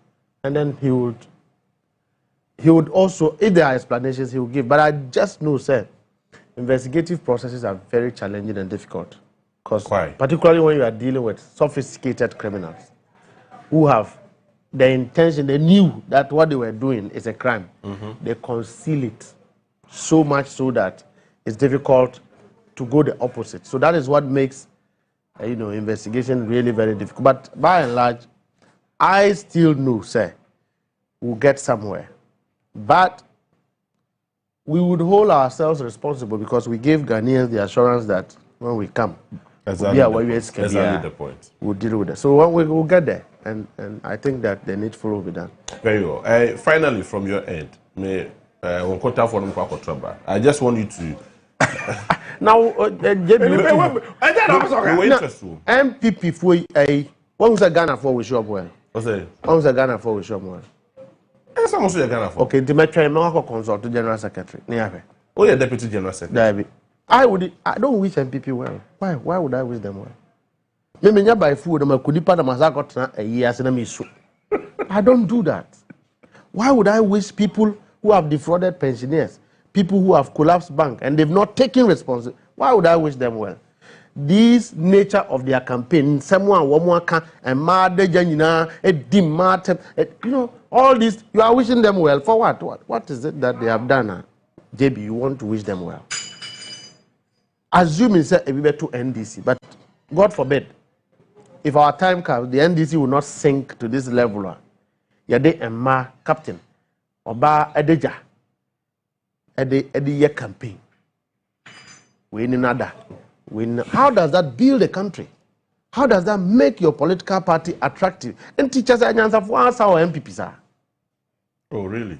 and then he would also, if there are explanations, he will give. But I just know, sir, investigative processes are very challenging and difficult, because particularly when you are dealing with sophisticated criminals who have the intention, they knew that what they were doing is a crime. They conceal it so much so that it's difficult to go the opposite. So that is what makes investigation really very difficult. But by and large, I still know, sir, we'll get somewhere. But we would hold ourselves responsible because we gave Ghanaians the assurance that when we come, exactly the point. We'll deal with it. So when we'll get there, and I think that the needful will be done. Very well. Finally, from your end, I just want you to. Now, MPP for what was a Ghana for we show up well? What's that? What was a Ghana for we show up well? Okay, the Metro consult to General Secretary. Oh, yeah, Deputy General Secretary. I don't wish MPP well. Why would I wish them well? Maybe by food, I don't do that. Why would I wish people who have defrauded pensioners, people who have collapsed bank, and they've not taken responsibility? Why would I wish them well? This nature of their campaign, someone and all this, you are wishing them well for what? What is it that they have done? JB, you want to wish them well. Assuming say we to NDC, but God forbid, if our time comes, the NDC will not sink to this level. Yade Emma captain, Oba Edeja, Edi campaign. We need another. How does that build a country? How does that make your political party attractive? And teachers are answer for us our MPPs are. Oh, really?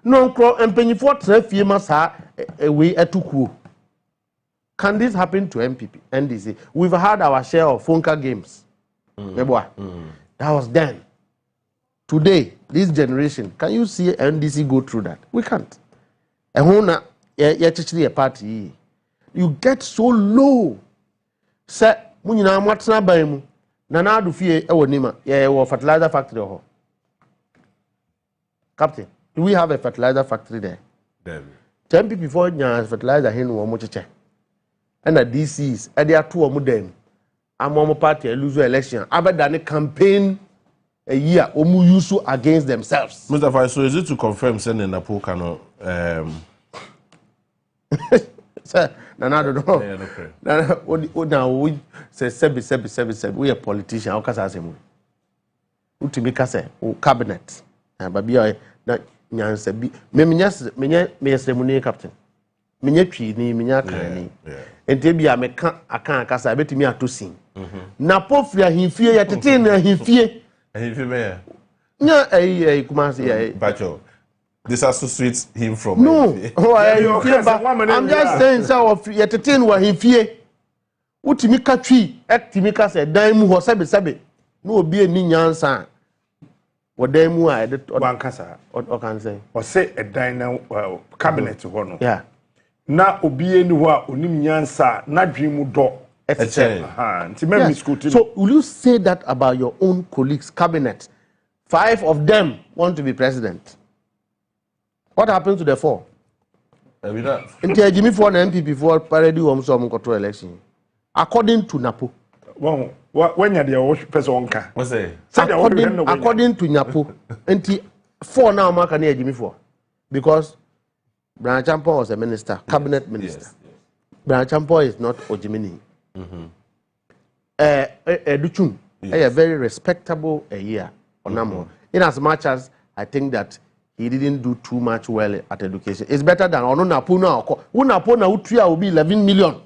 No, and penny for 12 years, we etuku. Can this happen to MPP, NDC? We've had our share of Funka games. That was then. Today, this generation, can you see NDC go through that? We can't. And when you're actually a party, you get so low. Say, when you know what's not by you, Nana do fear a nima, yeah, fertilizer factory. Captain, do we have a fertilizer factory there? 10 people before you fertilizer here no more check. And the DCs, and there are two of them. I'm on my party, lose the election. I've done a campaign a year, use against themselves. Mustafa, so is it to confirm sending a pool canoe? Sir, I don't know. Now we say, sebi. We are politicians. How can I say? Utimika say, cabinet. But be I that nyanse bi. Me ceremony captain. Me twi ni me kan ni. Ente bia me kan akan akasa betimi atosin. Na pofia himfie yetete na himfie. Himfie me. Nya kumasi Bacho. Disassociates him from no. I'm just saying so yetete no himfie. Utimi katwi etimi kasa dan mu ho sebe. No obi eni nyansa. Wodai mu a wankasa o kan say o say a dan na cabinet ho no. Yeah. Na obi eni ho a onim nyansa na dwimu do nti mem school team. So will you say that about your own colleagues cabinet? 5 of them want to be president. What happened to the 4? Until Jimmy 4 and MP before parody home some control election. According to Napo. Well, when you're the person, what's it? According to Napo, until 4 now, Mark and Jimmy 4. Because Brian Champo was a minister, cabinet minister. Yes. Brian Champo is not Ojimini. Duchun, a very respectable year. In as much as I think that he didn't do too much well at education. It's better than Onua now. Unapona Utria will be 11 million.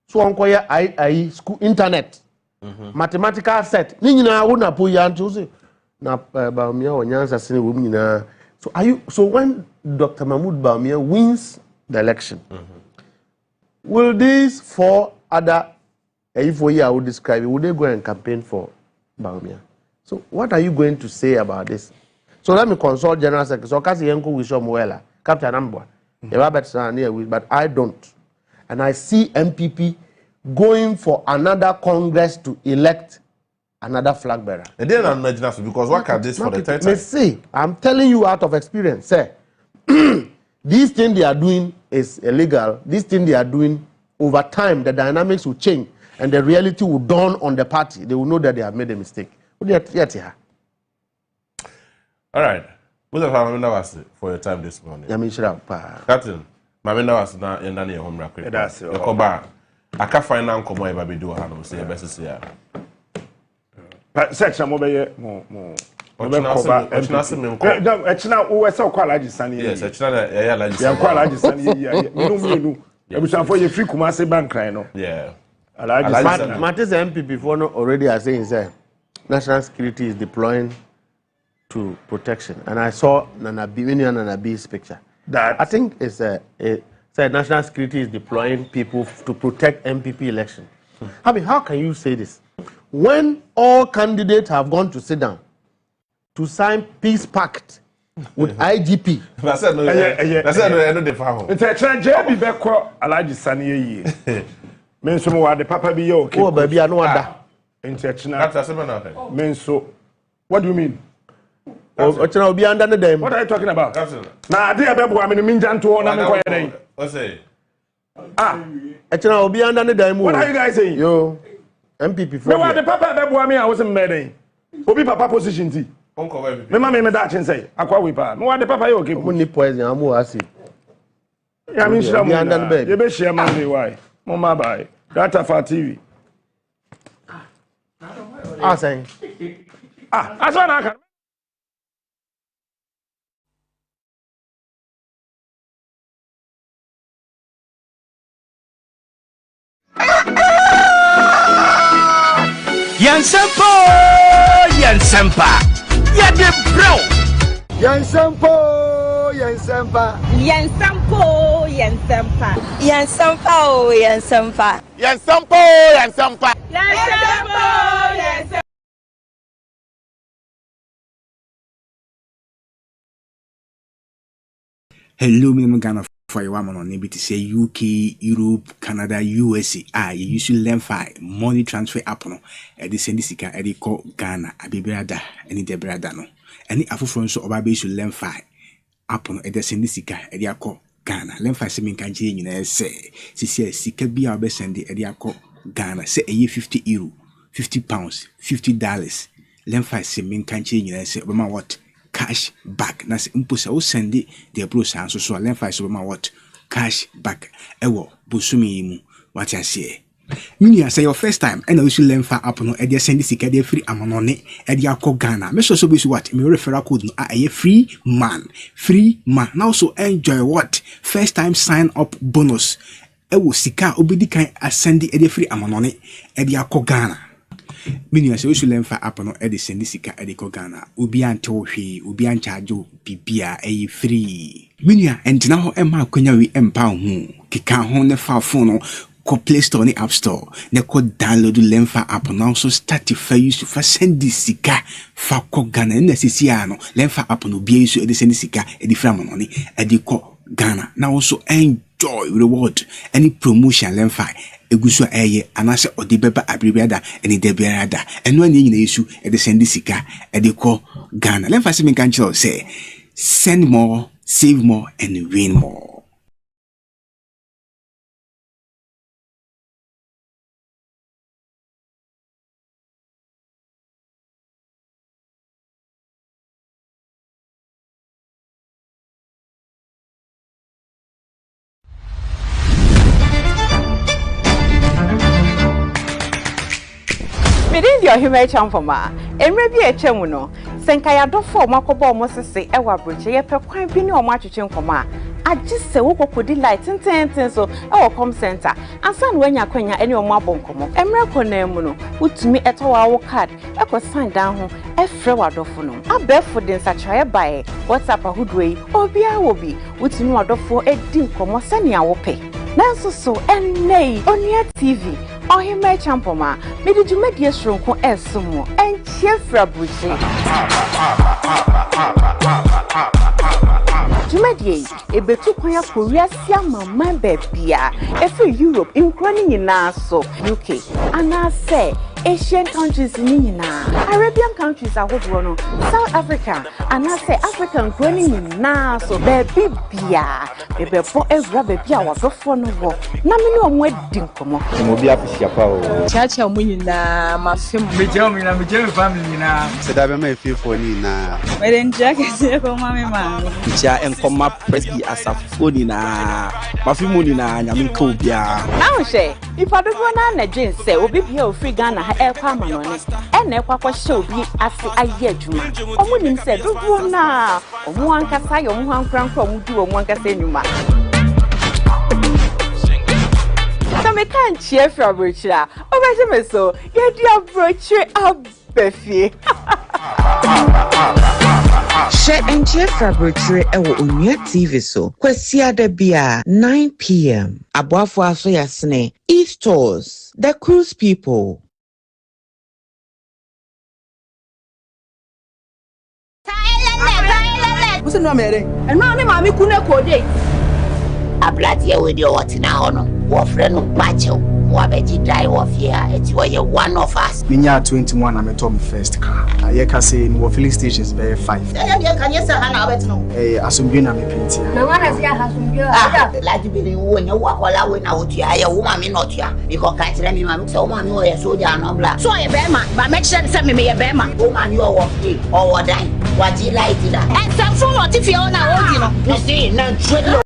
So on I school internet. Mathematical set. Nina Unapo Yantuzi. Na Baumia or Nyansa Sini Wumina. So when Dr. Mahmoud Baumia wins the election, will these 4 other If I would describe it, would they go and campaign for Baumia? So what are you going to say about this? So let me consult General Secretary. So Kasi Yenko Wishomuela, Captain Ambwa, but I don't. And I see MPP going for another Congress to elect another flag bearer. And then I'm not because what can this for the third time? See, I'm telling you out of experience, sir. This thing they are doing is illegal. This thing they are doing, over time, the dynamics will change. And the reality will dawn on the party. They will know that they have made a mistake. All right. Mustafa was for your time this morning. Captain, Mamina was not in any home record. That's it. I can't find out come over do Hano say best here. Section mobile more. It's now we saw quite large sunny. Yes, it's not a large sunny. You know, for your free Kumasi bank right now. Yeah. Matters MP before already are saying that national security is deploying to protection, and I saw Nanabi's picture. That I think it's said national security is deploying people to protect MPP election. I mean, how can you say this when all candidates have gone to sit down to sign peace pact with IGP? That's no. It's a JB Beko Alaji Sani. Menso mo wade papa bi ye okay. Oh baby anu ada. Intentional. Menso. What do you mean? Ochina obi anda ne dem. What are you talking about? Na ade abebo am ni minja nto na me koye den. What say? Ochina obi anda ne dem. What are you guys saying? Yo. MPP for. Me wade papa abebo am a wo se me den. Obi papa position ti. Onko we. Me ma me da chen say. Akwa we pa. Me wade papa ye okay. Mo ni poison amu asi. Ya mi shira mo. Ye be share man why? Mama bye. Data for TV. Saying. That's what I can. Yansempo, Yansempa, Yade bro. Yansempo, Yansempa. Yansempo, Yansempa. Yansempa, Yansempa. Yansempo, Yansempa. Yansempo, Yansempa. Hello, me Ghana for your woman on able to say UK, Europe, Canada, USA. You usually learn 5 money transfer app no. Edi send this ika edi call Ghana. Abi brother, any de brother no. Any afro so oba be should learn 5 app no. Edi send this ika edi call Ghana. Learn 5 se min kanji nyina say. Sisi sika bi a be send edi call Ghana. Say a €50, £50, $50. Learn 5 se min kanji nyina say obama what? Cash back. Na se mposa o send the bros and so learn 5 so obama what? Cash back. Ewo busumi mu what I say. Mini say your first time and we should learn for app no e dey send this e dey free amanone e dey akọ Ghana. Me so be what? Me referral code no free man. Now so enjoy what? First time sign up bonus. Ewo sika obedi kan asend e dey free amanone e dey akọ Ghana. Mini say we should learn for app no e dey send sika e dey akọ Ghana. Obi ante ohwe, obi an charge bibia e free. Mini entina ho e ma akwanya wi empa ho. Kika ho ne fa phone no Play Store ni App Store. Ne ko download Lemfa app now so start to use to send this sika fa ko Ghana na sisi ano Lemfa app no bia use e send sika e di fra money e di ko Ghana. Now also enjoy reward any promotion Lemfa eguso eye anase odi beba abribiada eni debiada eno ani nyina yesu e de send sika e di ko Ghana. Lemfa se min kan say send more save more, and win more. Within your human chamfoma, and maybe a chemuno, Senkaya do for Makobo Moses, Ewa Bridge, a pequine pin or match chinkoma. I just say, what could delight in 10 so our com center, and son when you're quenya any of my boncomo, Emerco Nemuno, would to me at our card, I could sign down home, a frewa dofono. I barefoot in such a by what's up a hood way, or be I will be, would know a dofo a dinkomo, send your pay. Nanso so and nay, Onua TV. Oh, he may champoma. Me did you make your strong esumo and cheer for a bridge. Jumedie, a betu kwaya Korea sia mama bebia. Every Europe, including in Naso, UK, and I say Asian countries in Arabian countries are what one, South Africa, and I say African growing in Naso, baby bia, baby for every baby our phone of war. Namino wedding come up. Mobia Pisiapa, Chacha Munina, my family now. Said I may feel for Nina. But then Jack is here for Mammy Man. Come up presky as a phone na Mafimunina, Yamikobia. Now, say, if I don't want to Jane say, will be here free Ghana, air common on it, and a papa show be as I get to man. Or when him said, do now, or one Casai or one crown from do one Casenuma. So, me can't cheer for a brochure. Oh, my so, you dear brochure up, Beffy. Share and cheer for brochure Onua TV so. Kwasia de bia 9 p.m. Aboafo aso yasne East Stores, the cruise people. What's the name? And now, Mammy Kuna Code. A blood year with your what now, no, friend of Pacho. Wabeti die of here, it's where you're one of us. Minya 21, I'm a Tommy first car. I can say in what filling stations very 5. Can you say Hannah? Asumbina me painting. No one has got Like to be when you walk all out out here, a woman not here. Because can't let me, man, so man, you are a soldier and black. So a bearman, but make sure to send me a bearman. Woman, you are walking or dying. What you like to that? And some fool, what if you're not, you see, no.